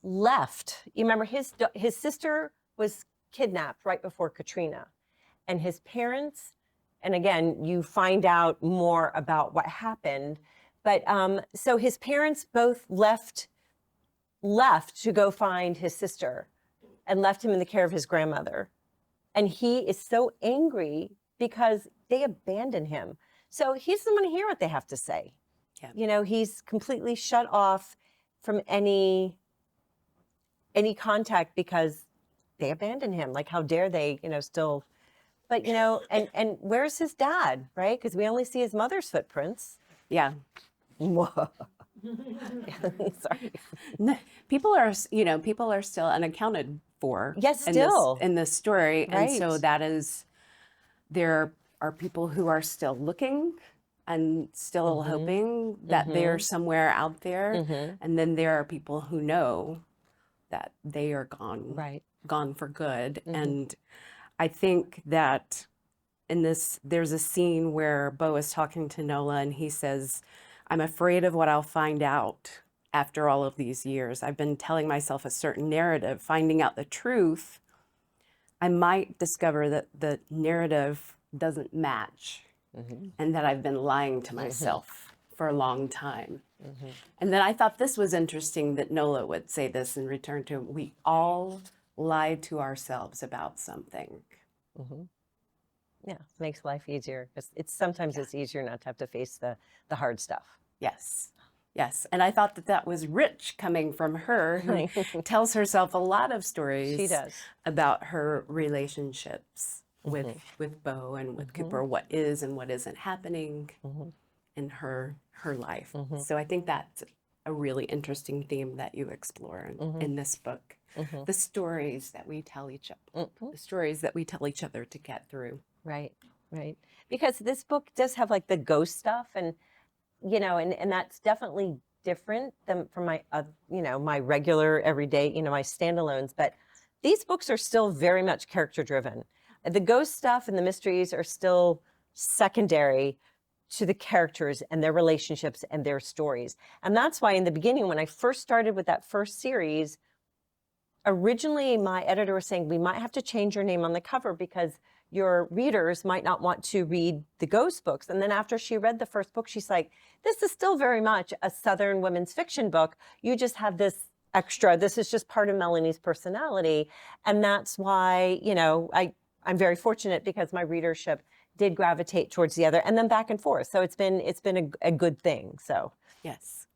[SPEAKER 3] left. You remember his sister was kidnapped right before Katrina, and his parents. And again, you find out more about what happened. But so his parents both left to go find his sister, and left him in the care of his grandmother. And he is so angry because they abandoned him. So he doesn't want to hear what they have to say.
[SPEAKER 4] Yeah.
[SPEAKER 3] You know, he's completely shut off from any contact because they abandoned him. Like, how dare they, you know, still, but, you know, and where's his dad, right? Because we only see his mother's footprints.
[SPEAKER 4] Yeah.
[SPEAKER 3] Sorry.
[SPEAKER 4] People are still unaccounted for.
[SPEAKER 3] Yes, still.
[SPEAKER 4] In this story.
[SPEAKER 3] Right.
[SPEAKER 4] And so there are people who are still looking and still hoping that they're somewhere out there. And then there are people who know that they are gone, gone for good. And I think that in this, there's a scene where Beau is talking to Nola and he says, "I'm afraid of what I'll find out after all of these years. I've been telling myself a certain narrative, finding out the truth. I might discover that the narrative doesn't match and that I've been lying to myself for a long time." And then I thought this was interesting that Nola would say this in return to, we all lied to ourselves about something.
[SPEAKER 3] Yeah, makes life easier. Sometimes it's easier not to have to face the hard stuff.
[SPEAKER 4] Yes. Yes. And I thought that was rich coming from her, who tells herself a lot of stories
[SPEAKER 3] She does.
[SPEAKER 4] about her relationships with Beau and with Cooper, what is and what isn't happening in her life. So I think that's a really interesting theme that you explore in this book. The stories that we tell each other, the stories that we tell each other to get through.
[SPEAKER 3] Right. Because this book does have like the ghost stuff, and you know, and that's definitely different than from my my regular everyday, my standalones. But these books are still very much character driven. The ghost stuff and the mysteries are still secondary to the characters and their relationships and their stories. And that's why in the beginning, when I first started with that first series, originally my editor was saying, we might have to change your name on the cover because your readers might not want to read the ghost books. And then after she read the first book, she's like, this is still very much a Southern women's fiction book. You just have this extra, this is just part of Melanie's personality. And that's why, I'm very fortunate because my readership did gravitate towards the other, and then back and forth. So it's been a good thing. So
[SPEAKER 4] yes.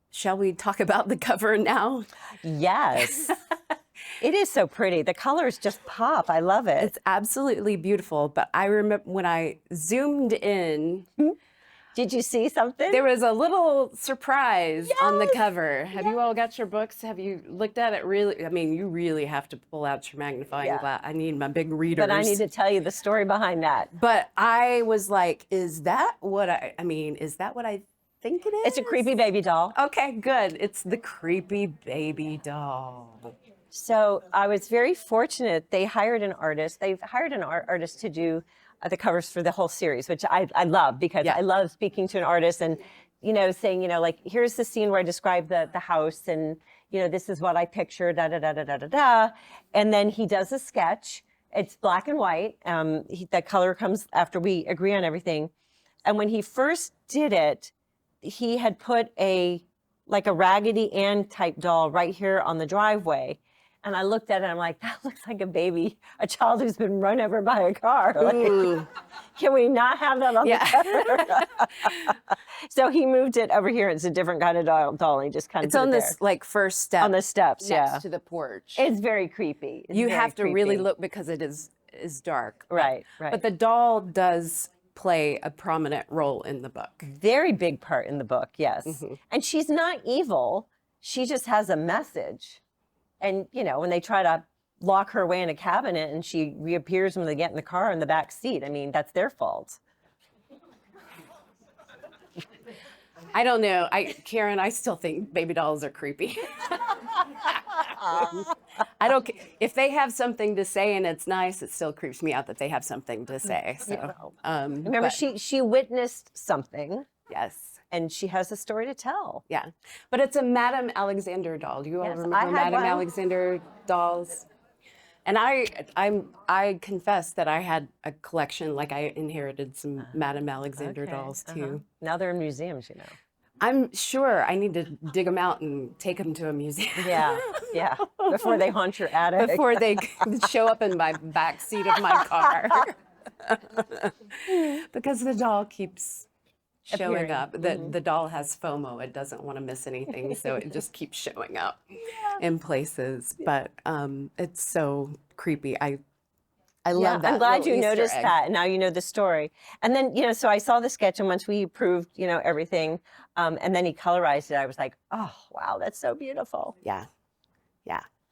[SPEAKER 4] Shall we talk about the cover now?
[SPEAKER 3] Yes. It is so pretty. The colors just pop. I love it.
[SPEAKER 4] It's absolutely beautiful. But I remember when I zoomed in,
[SPEAKER 3] Did you see something?
[SPEAKER 4] There was a little surprise on the cover. Have you all got your books? Have you looked at it? Really, I mean, you really have to pull out your magnifying glass. I need my big readers.
[SPEAKER 3] But I need to tell you the story behind that.
[SPEAKER 4] But I was like, is that what is that what I think it is?
[SPEAKER 3] It's a creepy baby doll.
[SPEAKER 4] Okay, good. It's the creepy baby doll.
[SPEAKER 3] So I was very fortunate. They hired an artist. They've hired an artist to do the covers for the whole series, which I love because I love speaking to an artist and, saying, like, here's the scene where I describe the house and, this is what I picture, da, da, da, da, da, da, da. And then he does a sketch. It's black and white. That color comes after we agree on everything. And when he first did it, he had put a Raggedy Ann type doll right here on the driveway. And I looked at it and I'm like, that looks like a child who's been run over by a car. Like, can we not have that on the cover? So he moved it over here. It's a different kind of doll. And he just kind of
[SPEAKER 4] It's on this first step.
[SPEAKER 3] on the steps,
[SPEAKER 4] next to the porch.
[SPEAKER 3] It's very creepy.
[SPEAKER 4] You have to really look because it is dark.
[SPEAKER 3] Right.
[SPEAKER 4] But the doll does play a prominent role in the book.
[SPEAKER 3] Very big part in the book, yes. And she's not evil. She just has a message. And, when they try to lock her away in a cabinet and she reappears when they get in the car in the back seat, I mean, that's their fault.
[SPEAKER 4] I don't know. Karen, I still think baby dolls are creepy. I don't. If they have something to say and it's nice, it still creeps me out that they have something to say. So,
[SPEAKER 3] remember, she witnessed something.
[SPEAKER 4] Yes.
[SPEAKER 3] And she has a story to tell.
[SPEAKER 4] Yeah, but it's a Madame Alexander doll. Do you all remember
[SPEAKER 3] I had
[SPEAKER 4] Madame
[SPEAKER 3] one.
[SPEAKER 4] Alexander dolls? And I confess that I had a collection. Like I inherited some Madame Alexander dolls too.
[SPEAKER 3] Now they're in museums,
[SPEAKER 4] I'm sure I need to dig them out and take them to a museum.
[SPEAKER 3] Yeah. Before they haunt your attic.
[SPEAKER 4] Before they show up in my back seat of my car. Because the doll keeps showing up. The doll has FOMO. It doesn't want to miss anything, so it just keeps showing up in places. But it's so creepy. I love that.
[SPEAKER 3] I'm glad you
[SPEAKER 4] little Easter
[SPEAKER 3] noticed
[SPEAKER 4] egg.
[SPEAKER 3] that. And now you know the story. And then, so I saw the sketch, and once we approved, everything, and then he colorized it, I was like, oh, wow, that's so beautiful.
[SPEAKER 4] Yeah,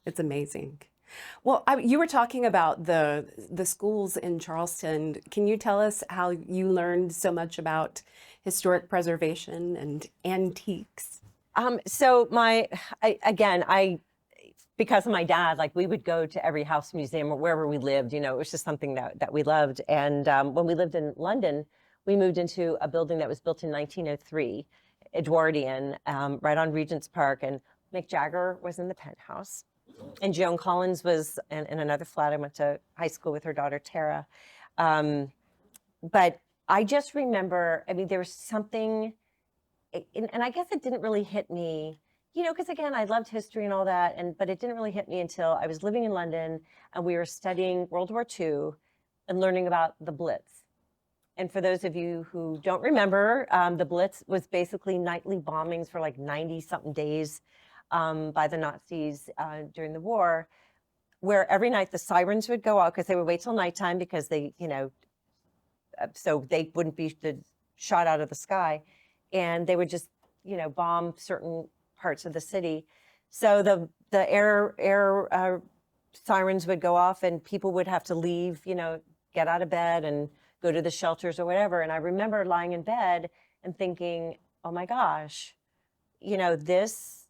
[SPEAKER 4] it's amazing. Well, you were talking about the schools in Charleston. Can you tell us how you learned so much about historic preservation and antiques?
[SPEAKER 3] So because of my dad, like we would go to every house museum or wherever we lived, it was just something that we loved. And when we lived in London, we moved into a building that was built in 1903, Edwardian, right on Regent's Park. And Mick Jagger was in the penthouse. And Joan Collins was in another flat. I went to high school with her daughter, Tara. But I just remember, there was something, and I guess it didn't really hit me, because again, I loved history and all that, but it didn't really hit me until I was living in London and we were studying World War II and learning about the Blitz. And for those of you who don't remember, the Blitz was basically nightly bombings for like 90-something days by the Nazis during the war, where every night the sirens would go out because they would wait till nighttime because they, so they wouldn't be shot out of the sky. And they would just, bomb certain parts of the city. So the air sirens would go off and people would have to leave, get out of bed and go to the shelters or whatever. And I remember lying in bed and thinking, oh my gosh, this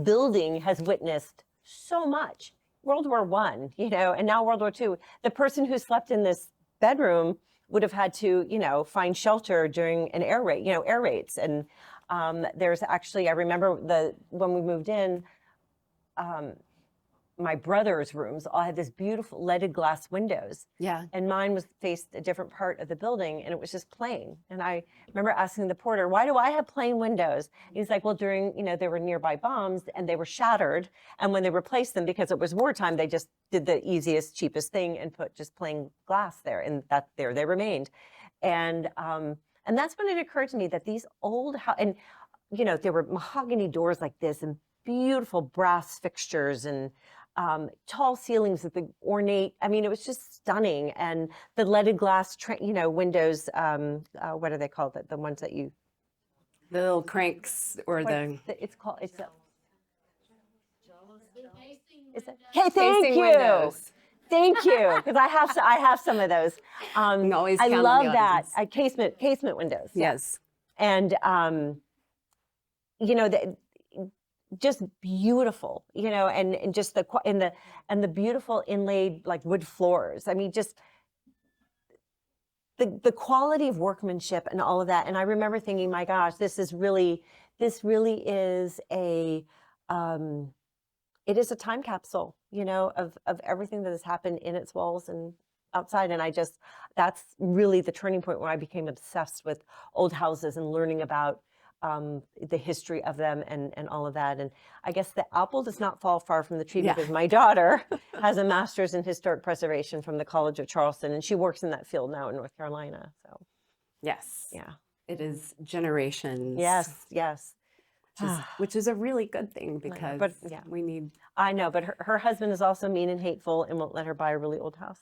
[SPEAKER 3] building has witnessed so much. World War I, and now World War II. The person who slept in this bedroom would have had to, find shelter during an air raid, air raids. And there's actually, I remember when we moved in, my brother's rooms all had this beautiful leaded glass windows.
[SPEAKER 4] Yeah.
[SPEAKER 3] And mine was faced a different part of the building, and it was just plain. And I remember asking the porter, why do I have plain windows? And he's like, well, during, there were nearby bombs and they were shattered. And when they replaced them, because it was wartime, they just did the easiest, cheapest thing and put just plain glass there, and there they remained. And that's when it occurred to me that these old and there were mahogany doors like this and beautiful brass fixtures and tall ceilings with the ornate. I mean, it was just stunning, and the leaded glass, windows. What are they called? The ones that you.
[SPEAKER 4] The little cranks or
[SPEAKER 3] It's called. It's a. Is it? Okay, thank
[SPEAKER 4] facing
[SPEAKER 3] you.
[SPEAKER 4] windows.
[SPEAKER 3] Thank you, because I have some of those.
[SPEAKER 4] can always
[SPEAKER 3] I
[SPEAKER 4] count on the
[SPEAKER 3] love that
[SPEAKER 4] audience.
[SPEAKER 3] casement windows. Yeah.
[SPEAKER 4] Yes.
[SPEAKER 3] And just beautiful, and just the beautiful inlaid like wood floors. I mean, just the quality of workmanship and all of that. And I remember thinking, my gosh, this really is it is a time capsule, of everything that has happened in its walls and outside. And that's really the turning point where I became obsessed with old houses and learning about the history of them and all of that. And I guess the apple does not fall far from the tree,
[SPEAKER 4] Yeah.
[SPEAKER 3] because my daughter has a master's in historic preservation from the College of Charleston, and she works in that field now in North Carolina. So
[SPEAKER 4] Yes.
[SPEAKER 3] yeah.
[SPEAKER 4] It is generations.
[SPEAKER 3] Yes.
[SPEAKER 4] Which is a really good thing, because
[SPEAKER 3] but, yeah.
[SPEAKER 4] we need.
[SPEAKER 3] I know, but her husband is also mean and hateful and won't let her buy a really old house.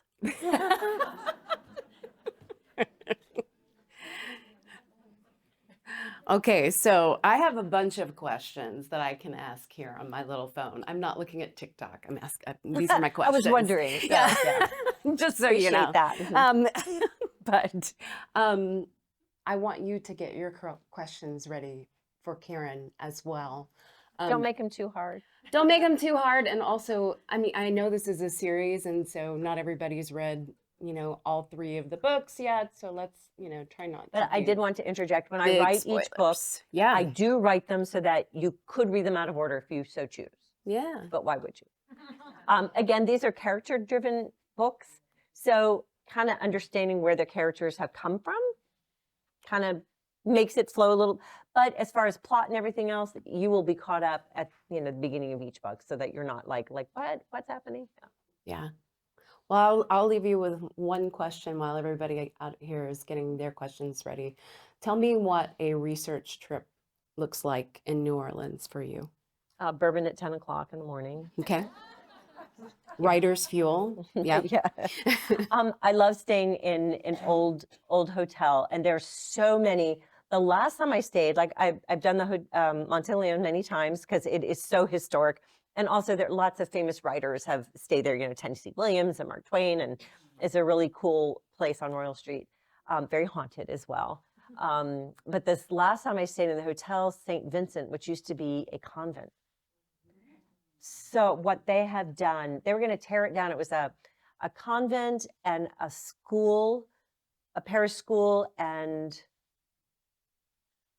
[SPEAKER 4] Okay, so I have a bunch of questions that I can ask here on my little phone. I'm not looking at TikTok. These are my
[SPEAKER 3] I
[SPEAKER 4] questions.
[SPEAKER 3] was wondering. So,
[SPEAKER 4] Yeah.
[SPEAKER 3] yeah.
[SPEAKER 4] Just so you
[SPEAKER 3] Appreciate
[SPEAKER 4] know.
[SPEAKER 3] that. Mhm.
[SPEAKER 4] But I want you to get your questions ready for Karen as well.
[SPEAKER 3] Don't make him too hard.
[SPEAKER 4] Don't make them too hard. And also, I mean, I know this is a series, and so not everybody's read, all 3 of the books yet. So let's, try not
[SPEAKER 3] But
[SPEAKER 4] to
[SPEAKER 3] I
[SPEAKER 4] do
[SPEAKER 3] did want to interject. When I
[SPEAKER 4] big
[SPEAKER 3] write each book,
[SPEAKER 4] spoilers. Yeah.
[SPEAKER 3] I do write them so that you could read them out of order if you so choose.
[SPEAKER 4] Yeah.
[SPEAKER 3] But why would you? Again, these are character-driven books. So kind of understanding where the characters have come from kind of makes it flow a little. But as far as plot and everything else, you will be caught up at the beginning of each book, so that you're not like what's happening?
[SPEAKER 4] Yeah. Well, I'll leave you with one question while everybody out here is getting their questions ready. Tell me what a research trip looks like in New Orleans for you.
[SPEAKER 3] Bourbon at 10 o'clock in the morning.
[SPEAKER 4] Okay. Writer's fuel. Yeah.
[SPEAKER 3] Yeah. I love staying in an old hotel, and there's so many. The last time I stayed, like I've done the Monteleone many times because it is so historic, and also there lots of famous writers have stayed there. Tennessee Williams and Mark Twain, and it's a really cool place on Royal Street. Very haunted as well. But this last time I stayed in the Hotel St. Vincent, which used to be a convent. So what they have done, they were going to tear it down. It was a convent and a school, a parish school, and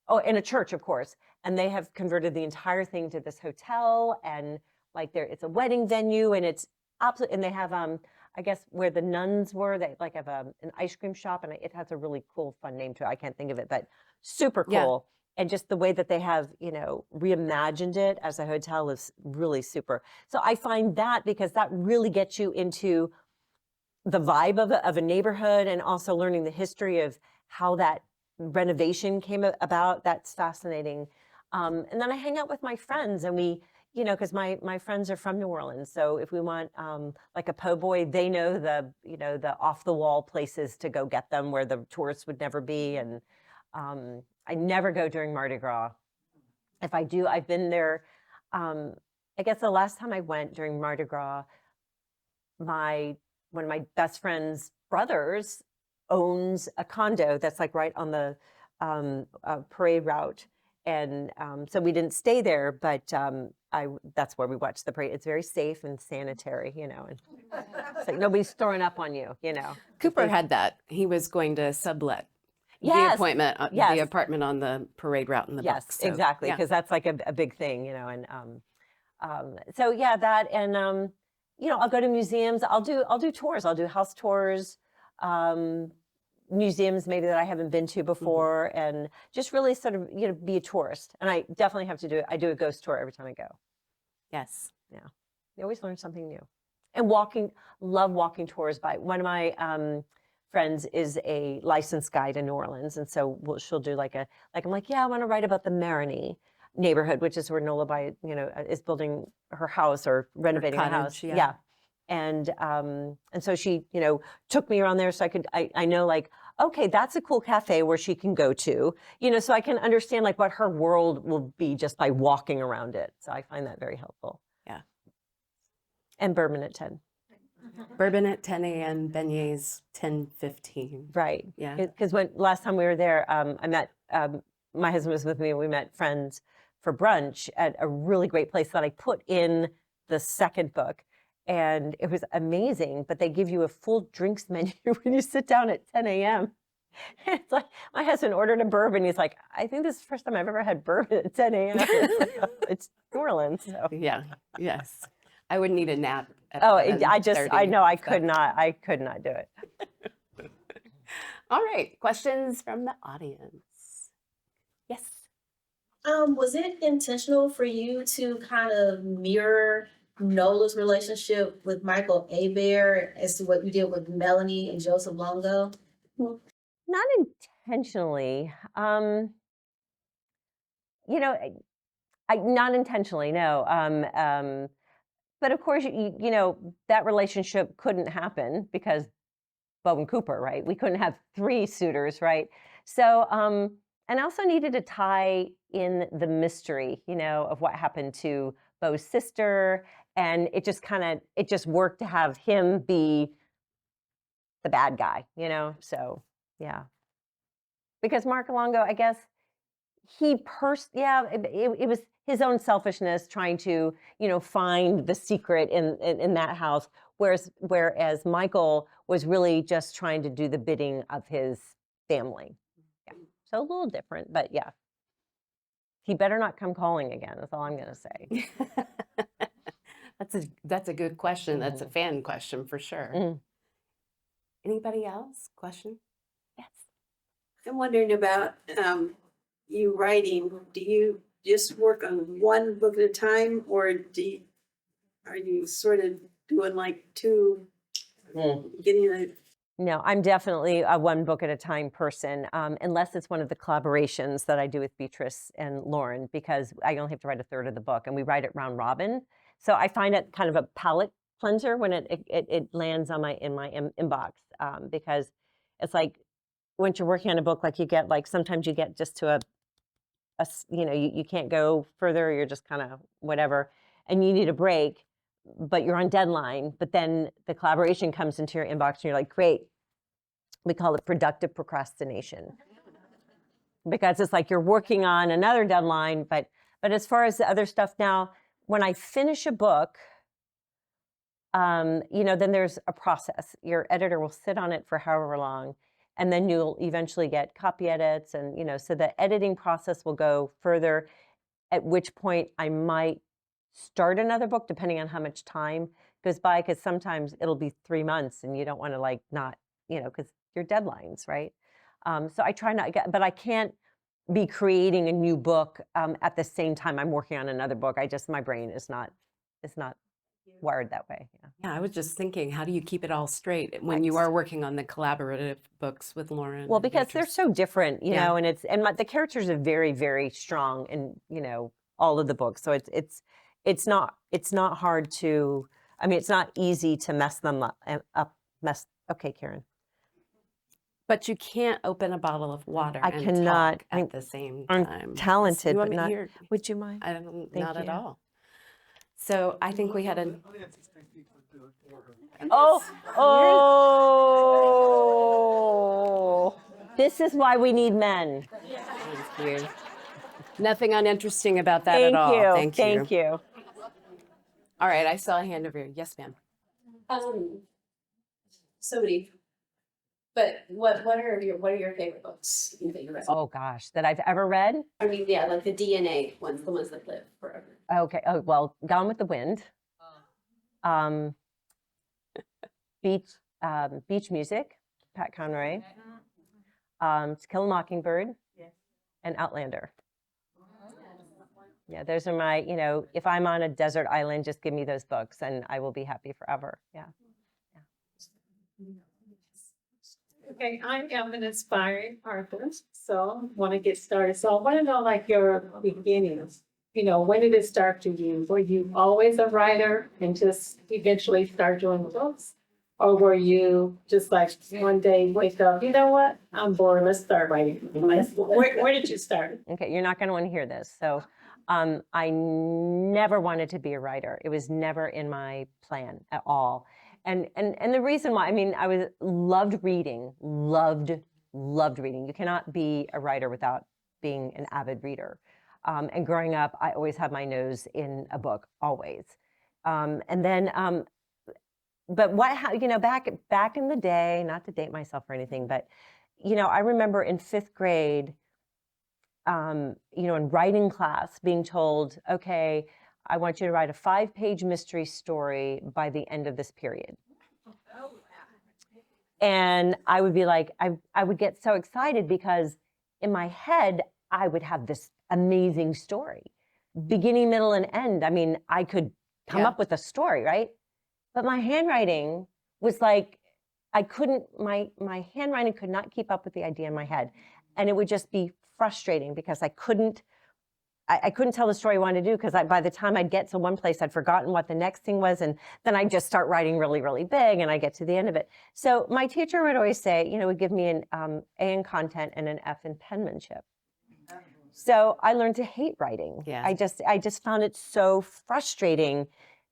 [SPEAKER 3] a church, of course. And they have converted the entire thing to this hotel, and it's a wedding venue, and it's absolute. And they have, I guess, where the nuns were, they have an ice cream shop, and it has a really cool, fun name to it. I can't think of it, but super cool.
[SPEAKER 4] Yeah.
[SPEAKER 3] And just the way that they have, reimagined it as a hotel is really super. So I find that, because that really gets you into the vibe of a neighborhood, and also learning the history of how that renovation came about. That's fascinating. And then I hang out with my friends, and we, because my friends are from New Orleans. So if we want like a po' boy, they know the off the wall places to go get them where the tourists would never be. And I never go during Mardi Gras. If I do, I've been there. I guess the last time I went during Mardi Gras, one of my best friend's brothers owns a condo that's right on the parade route. And so we didn't stay there, but that's where we watched the parade. It's very safe and sanitary, and it's nobody's throwing up on you,
[SPEAKER 4] Cooper had that. He was going to sublet
[SPEAKER 3] Yes.
[SPEAKER 4] the appointment,
[SPEAKER 3] Yes.
[SPEAKER 4] the apartment on the parade route in the
[SPEAKER 3] Yes,
[SPEAKER 4] book. So,
[SPEAKER 3] exactly,
[SPEAKER 4] yeah.
[SPEAKER 3] because that's a big thing, and so yeah, that, and I'll go to museums. I'll do tours. I'll do house tours, museums maybe that I haven't been to before, and just really sort of be a tourist. And I definitely have to do it. I do a ghost tour every time I go.
[SPEAKER 4] Yes.
[SPEAKER 3] Yeah, you always learn something new. And love walking tours. By one of my friends is a licensed guide in New Orleans, and so she'll do I'm like, yeah, I want to write about the Marigny. neighborhood, which is where Nola is building her house or renovating her house.
[SPEAKER 4] cottage, yeah.
[SPEAKER 3] And so she, took me around there so I know like, okay, that's a cool cafe where she can go to, so I can understand like what her world will be just by walking around it. So I find that very helpful.
[SPEAKER 4] Yeah.
[SPEAKER 3] And bourbon at 10.
[SPEAKER 4] Bourbon at 10 a.m., beignets 10:15.
[SPEAKER 3] Right.
[SPEAKER 4] Yeah.
[SPEAKER 3] Because last time we were there, I met, my husband was with me and we met friends for brunch at a really great place that I put in the second book. And it was amazing, but they give you a full drinks menu when you sit down at 10 a.m. It's like, my husband ordered a bourbon. He's like, I think this is the first time I've ever had bourbon at 10 a.m. It's, like, oh, it's New Orleans. So.
[SPEAKER 4] Yeah. Yes. I would need a nap. At
[SPEAKER 3] Oh, I
[SPEAKER 4] 11:30,
[SPEAKER 3] know I
[SPEAKER 4] so.
[SPEAKER 3] could not do it.
[SPEAKER 4] All right. Questions from the audience? Yes.
[SPEAKER 5] Was it intentional for you to kind of mirror Nola's relationship with Michael Abair as to what you did with Melanie and Joseph Longo?
[SPEAKER 3] Not intentionally. Not intentionally, no. But of course, that relationship couldn't happen because Bo and Cooper, right? We couldn't have 3 suitors, right? So, and I also needed to tie in the mystery, of what happened to Bo's sister. And it just worked to have him be the bad guy, So, yeah. Because Mark Longo, I guess, it was his own selfishness trying to, find the secret in that house, whereas Michael was really just trying to do the bidding of his family. Yeah, so a little different, but yeah, he better not come calling again. That's all I'm gonna say.
[SPEAKER 4] That's a good question. That's a fan question for sure.
[SPEAKER 3] Mm.
[SPEAKER 4] Anybody else? Question? Yes.
[SPEAKER 6] I'm wondering about you writing. Do you just work on one book at a time, or are you sort of doing like 2, getting a?
[SPEAKER 3] No, I'm definitely a one book at a time person, unless it's one of the collaborations that I do with Beatrice and Lauren, because I only have to write a third of the book, and we write it round robin. So I find it kind of a palate cleanser when it lands on in my inbox, because it's like once you're working on a book, like you get sometimes you get just to you can't go further. You're just kind of whatever, and you need a break. But you're on deadline, but then the collaboration comes into your inbox and you're like, great. We call it productive procrastination. Because it's like you're working on another deadline, but as far as the other stuff now, when I finish a book, then there's a process. Your editor will sit on it for however long, and then you'll eventually get copy edits, and so the editing process will go further, at which point I might start another book depending on how much time goes by, because sometimes it'll be 3 months and you don't want to not, because your deadlines, right? So I try not, but I can't be creating a new book at the same time I'm working on another book. My brain is not wired that way. Yeah.
[SPEAKER 4] Yeah, I was just thinking, how do you keep it all straight when you are working on the collaborative books with Lauren?
[SPEAKER 3] Well,
[SPEAKER 4] and
[SPEAKER 3] because they're
[SPEAKER 4] Beatrice?
[SPEAKER 3] so different,
[SPEAKER 4] Yeah.
[SPEAKER 3] and the characters are very, very strong in, all of the books. So it's not hard to, it's not easy to mess them up. Okay, Karen.
[SPEAKER 4] But you can't open a bottle of water
[SPEAKER 3] I
[SPEAKER 4] and
[SPEAKER 3] cannot.
[SPEAKER 4] talk at the same
[SPEAKER 3] I'm
[SPEAKER 4] time.
[SPEAKER 3] talented,
[SPEAKER 4] You want
[SPEAKER 3] but
[SPEAKER 4] me
[SPEAKER 3] not.
[SPEAKER 4] here?
[SPEAKER 3] Would you mind?
[SPEAKER 4] Not at
[SPEAKER 3] you.
[SPEAKER 4] all. So I think we had
[SPEAKER 3] This is why we need men.
[SPEAKER 4] Thank you. Nothing uninteresting about that
[SPEAKER 3] Thank
[SPEAKER 4] at all.
[SPEAKER 3] you.
[SPEAKER 4] Thank you.
[SPEAKER 3] Thank you.
[SPEAKER 4] All right, I saw a hand over here. Yes, ma'am.
[SPEAKER 7] So many. But what are your favorite books that you read?
[SPEAKER 3] Oh gosh, that I've ever read.
[SPEAKER 7] I mean, yeah, like the DNA ones, the ones that live forever.
[SPEAKER 3] Okay. Oh well, Gone with the Wind. Beach Music, Pat Conroy. To Kill a Mockingbird, and Outlander. Yeah, those are my. If I'm on a desert island, just give me those books, and I will be happy forever. Yeah.
[SPEAKER 8] Okay, I am an aspiring artist, so want to get started. So I want to know like your beginnings. when did it start for you? Were you always a writer and just eventually start doing books? Or were you just like one day wake up, you know what? I'm bored, let's start writing. Where did you start?
[SPEAKER 3] Okay, you're not going to want to hear this. So I never wanted to be a writer. It was never in my plan at all. And the reason why, I mean, loved reading, loved reading. You cannot be a writer without being an avid reader. And growing up, I always had my nose in a book, always. And then, but back in the day, not to date myself or anything, but, I remember in 5th grade, in writing class being told, okay, I want you to write a 5-page mystery story by the end of this period. And I would be like, I would get so excited because in my head, I would have this amazing story, beginning, middle, and end. I mean, I could come up with a story, right? But my handwriting was like, my handwriting could not keep up with the idea in my head. And it would just be frustrating because I couldn't tell the story I wanted to do because by the time I'd get to one place, I'd forgotten what the next thing was. And then I'd just start writing really, really big and I get to the end of it. So my teacher would always say, would give me an A in content and an F in penmanship. So I learned to hate writing.
[SPEAKER 4] Yeah.
[SPEAKER 3] I just found it so frustrating.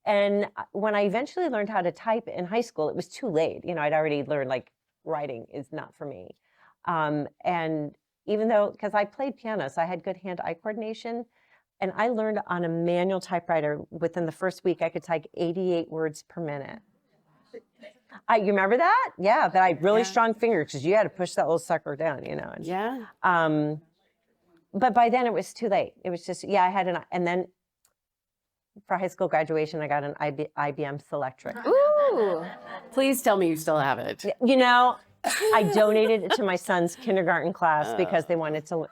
[SPEAKER 3] And when I eventually learned how to type in high school, it was too late. I'd already learned like writing is not for me. And even though, because I played piano, so I had good hand-eye coordination, and I learned on a manual typewriter within the first week, I could type 88 words per minute. You remember that? Yeah, but I had really strong fingers because you had to push that little sucker down,
[SPEAKER 4] Yeah.
[SPEAKER 3] But by then it was too late. It was just, I had and then for high school graduation, I got an IBM Selectric.
[SPEAKER 4] Ooh. Please tell me you still have it.
[SPEAKER 3] I donated it to my son's kindergarten class because they wanted to,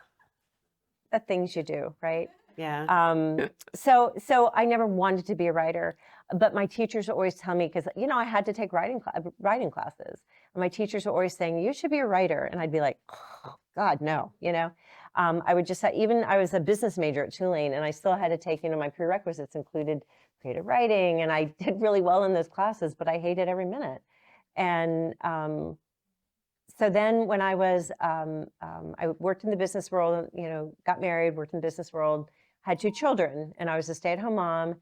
[SPEAKER 3] the things you do, right?
[SPEAKER 4] Yeah.
[SPEAKER 3] So I never wanted to be a writer, but my teachers would always tell me, because, I had to take writing classes. And my teachers were always saying, you should be a writer. And I'd be like, oh, God, no, I would just, I was a business major at Tulane and I still had to take, my prerequisites included creative writing. And I did really well in those classes, but I hated every minute. And, so then when I was, I worked in the business world, got married, worked in the business world, had 2 children, and I was a stay-at-home mom.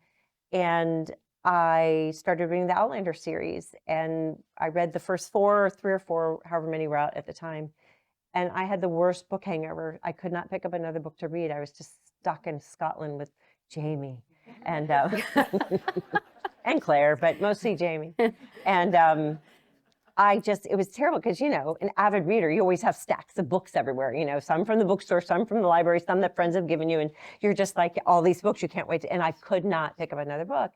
[SPEAKER 3] And I started reading the Outlander series, and I read the first 3 or 4, however many were out at the time. And I had the worst book hangover. I could not pick up another book to read. I was just stuck in Scotland with Jamie and and Claire, but mostly Jamie. And it was terrible because, an avid reader, you always have stacks of books everywhere, some from the bookstore, some from the library, some that friends have given you. And you're just like, all these books, you can't wait to, and I could not pick up another book.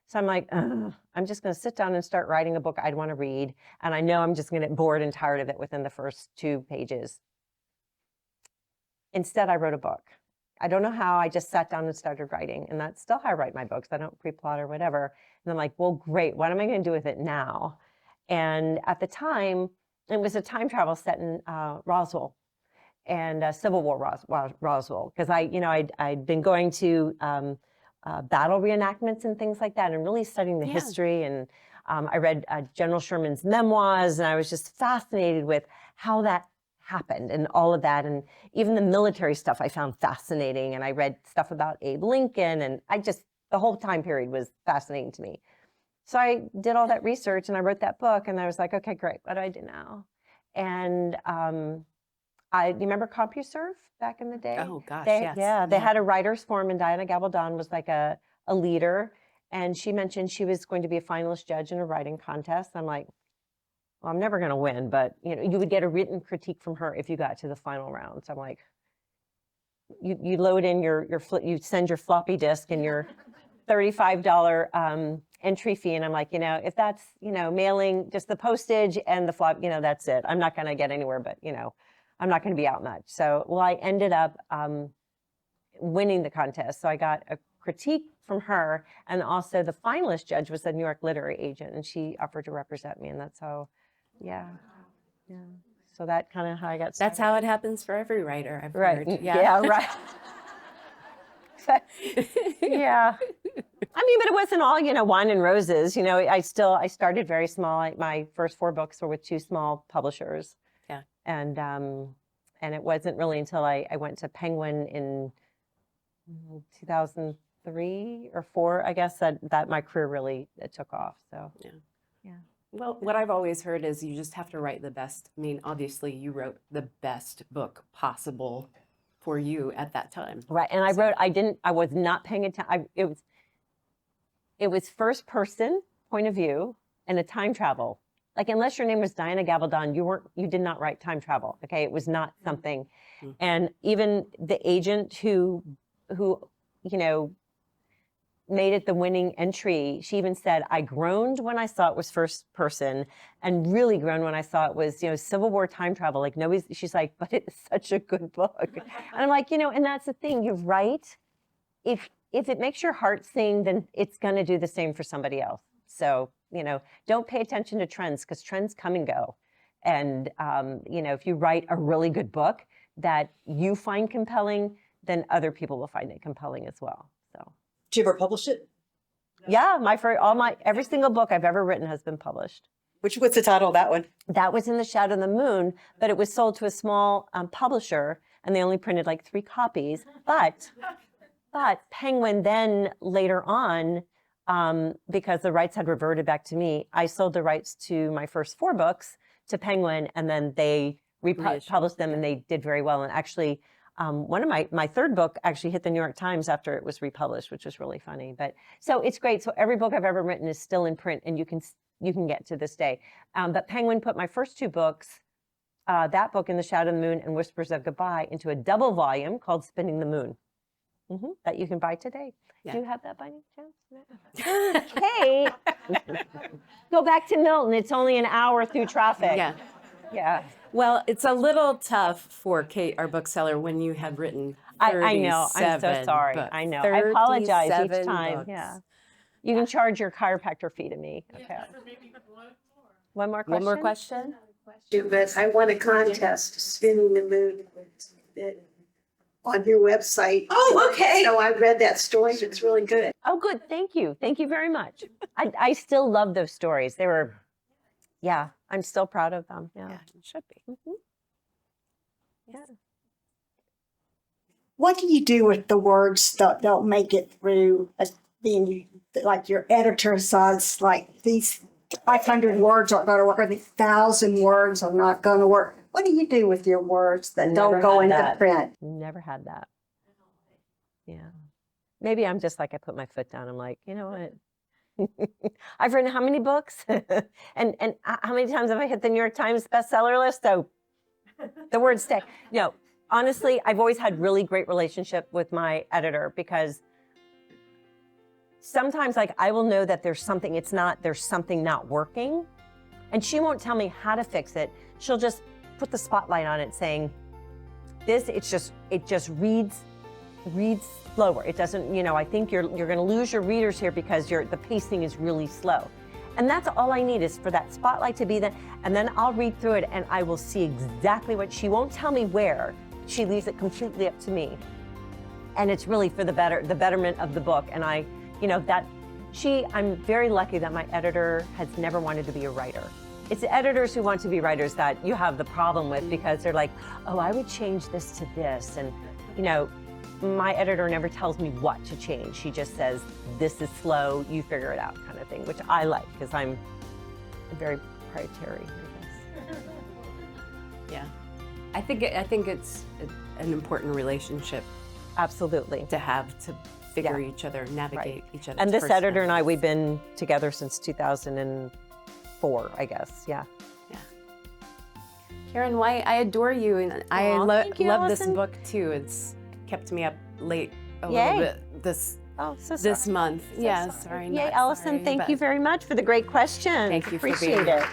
[SPEAKER 3] So I'm like, I'm just going to sit down and start writing a book I'd want to read. And I know I'm just going to get bored and tired of it within the first 2 pages. Instead, I wrote a book. I don't know how, I just sat down and started writing. And that's still how I write my books. I don't pre-plot or whatever. And I'm like, well, great. What am I going to do with it now? And at the time, it was a time travel set in Roswell and Civil War Roswell, because I'd been going to battle reenactments and things like that, and really studying the history. And I read General Sherman's memoirs, and I was just fascinated with how that happened and all of that. And even the military stuff I found fascinating. And I read stuff about Abe Lincoln, and the whole time period was fascinating to me. So I did all that research and I wrote that book, and I was like, okay, great. What do I do now? And you remember CompuServe back in the day?
[SPEAKER 4] Oh gosh,
[SPEAKER 3] They,
[SPEAKER 4] yes.
[SPEAKER 3] Yeah, they had a writer's forum, and Diana Gabaldon was like a leader. And she mentioned she was going to be a finalist judge in a writing contest. I'm like, well, I'm never going to win, but you would get a written critique from her if you got to the final round. So I'm like, you load in you send your floppy disk and your $35 entry fee. And I'm like, if that's, mailing just the postage and the flop, that's it. I'm not going to get anywhere, but, I'm not going to be out much. So, I ended up winning the contest. So I got a critique from her. And also the finalist judge was a New York literary agent, and she offered to represent me. And that's how, yeah. So that kind of how I got started.
[SPEAKER 4] That's how it happens for every writer, I've
[SPEAKER 3] Right.
[SPEAKER 4] heard.
[SPEAKER 3] Yeah, right. Yeah. I mean, but it wasn't all, wine and roses. I started very small. My first 4 books were with 2 small publishers.
[SPEAKER 4] Yeah.
[SPEAKER 3] And it wasn't really until I went to Penguin in 2003 or 4, I guess, that my career really took off. So,
[SPEAKER 4] Well, what I've always heard is you just have to write the best. I mean, obviously, you wrote the best book possible for you at that time.
[SPEAKER 3] right. And I was not paying attention. It was first person point of view and a time travel. Like, unless your name was Diana Gabaldon, you did not write time travel. Okay. It was not something.
[SPEAKER 4] Mm-hmm.
[SPEAKER 3] And even the agent who, made it the winning entry, she even said, I groaned when I saw it was first person and really groaned when I saw it was, Civil War time travel. Like, she's like, but it's such a good book. And I'm like, and that's the thing, you're right. If it makes your heart sing, then it's going to do the same for somebody else. So, don't pay attention to trends, because trends come and go. And, if you write a really good book that you find compelling, then other people will find it compelling as well. So.
[SPEAKER 9] Did you ever publish it?
[SPEAKER 3] Yeah, every single book I've ever written has been published.
[SPEAKER 9] What's the title of that one?
[SPEAKER 3] That was In the Shadow of the Moon, but it was sold to a small publisher, and they only printed like 3 copies. But Penguin then later on, because the rights had reverted back to me, I sold the rights to my first 4 books to Penguin, and then they republished them, and they did very well. And actually, one of my 3rd book actually hit the New York Times after it was republished, which was really funny. But so it's great. So every book I've ever written is still in print, and you can get to this day. But Penguin put my first 2 books, that book In the Shadow of the Moon and Whispers of Goodbye, into a double volume called Spinning the Moon, that you can buy today.
[SPEAKER 4] Yeah.
[SPEAKER 3] Do you have that by any chance? Okay. Go back to Milton. It's only an hour through traffic.
[SPEAKER 4] Yeah.
[SPEAKER 3] Yeah.
[SPEAKER 4] Well, it's a little tough for Kate, our bookseller, when you have written 37.
[SPEAKER 3] I know. I'm so sorry.
[SPEAKER 4] books.
[SPEAKER 3] I know. I apologize each
[SPEAKER 4] 37
[SPEAKER 3] time.
[SPEAKER 4] books.
[SPEAKER 3] Yeah. You can charge your chiropractor fee to me. Okay. One more question?
[SPEAKER 4] One more question?
[SPEAKER 6] But I won a contest, Spinning the Moon, on your website.
[SPEAKER 9] Oh, okay.
[SPEAKER 6] So I read that story. It's really good.
[SPEAKER 3] Oh, good. Thank you. Thank you very much. I still love those stories. They were, I'm still proud of them. Yeah.
[SPEAKER 4] Yeah, it should be.
[SPEAKER 3] Yeah.
[SPEAKER 10] What do you do with the words that don't make it through being like your editor says, like these 500 words aren't going to work, or these 1,000 words are not going to work? What do you do with your words that don't go into print?
[SPEAKER 3] Never had that. Yeah. Maybe I'm just like, I put my foot down. I'm like, you know what? I've written how many books? and how many times have I hit the New York Times bestseller list? So the words stay. Honestly, I've always had really great relationship with my editor, because sometimes like I will know that there's something not working, and she won't tell me how to fix it. She'll just put the spotlight on it saying, it just reads slower. It doesn't, I think you're going to lose your readers here because the pacing is really slow. And that's all I need, is for that spotlight to be there. And then I'll read through it and I will see exactly what she won't tell me where. She leaves it completely up to me. And it's really for the betterment of the book. And I'm very lucky that my editor has never wanted to be a writer. It's editors who want to be writers that you have the problem with, because they're like, oh, I would change this to this. And, my editor never tells me what to change. She just says, this is slow, you figure it out, kind of thing, which I like, because I'm very proprietary, I guess.
[SPEAKER 4] Yeah. I think it's an important relationship
[SPEAKER 3] Absolutely.
[SPEAKER 4] to have, to figure each other, navigate each other.
[SPEAKER 3] And this editor and I, we've been together since 2004, I guess. Yeah.
[SPEAKER 4] Karen White, I adore you, and I
[SPEAKER 3] thank you,
[SPEAKER 4] love this
[SPEAKER 3] Allison.
[SPEAKER 4] book too. It's kept me up late a
[SPEAKER 3] Yay.
[SPEAKER 4] little bit this month.
[SPEAKER 3] So
[SPEAKER 4] Yeah,
[SPEAKER 3] sorry.
[SPEAKER 4] sorry.
[SPEAKER 3] Yay,
[SPEAKER 4] not
[SPEAKER 3] Allison,
[SPEAKER 4] sorry,
[SPEAKER 3] thank
[SPEAKER 4] but
[SPEAKER 3] you very much for the great question.
[SPEAKER 4] Thank you for
[SPEAKER 3] Appreciate
[SPEAKER 4] being
[SPEAKER 3] it.
[SPEAKER 4] here.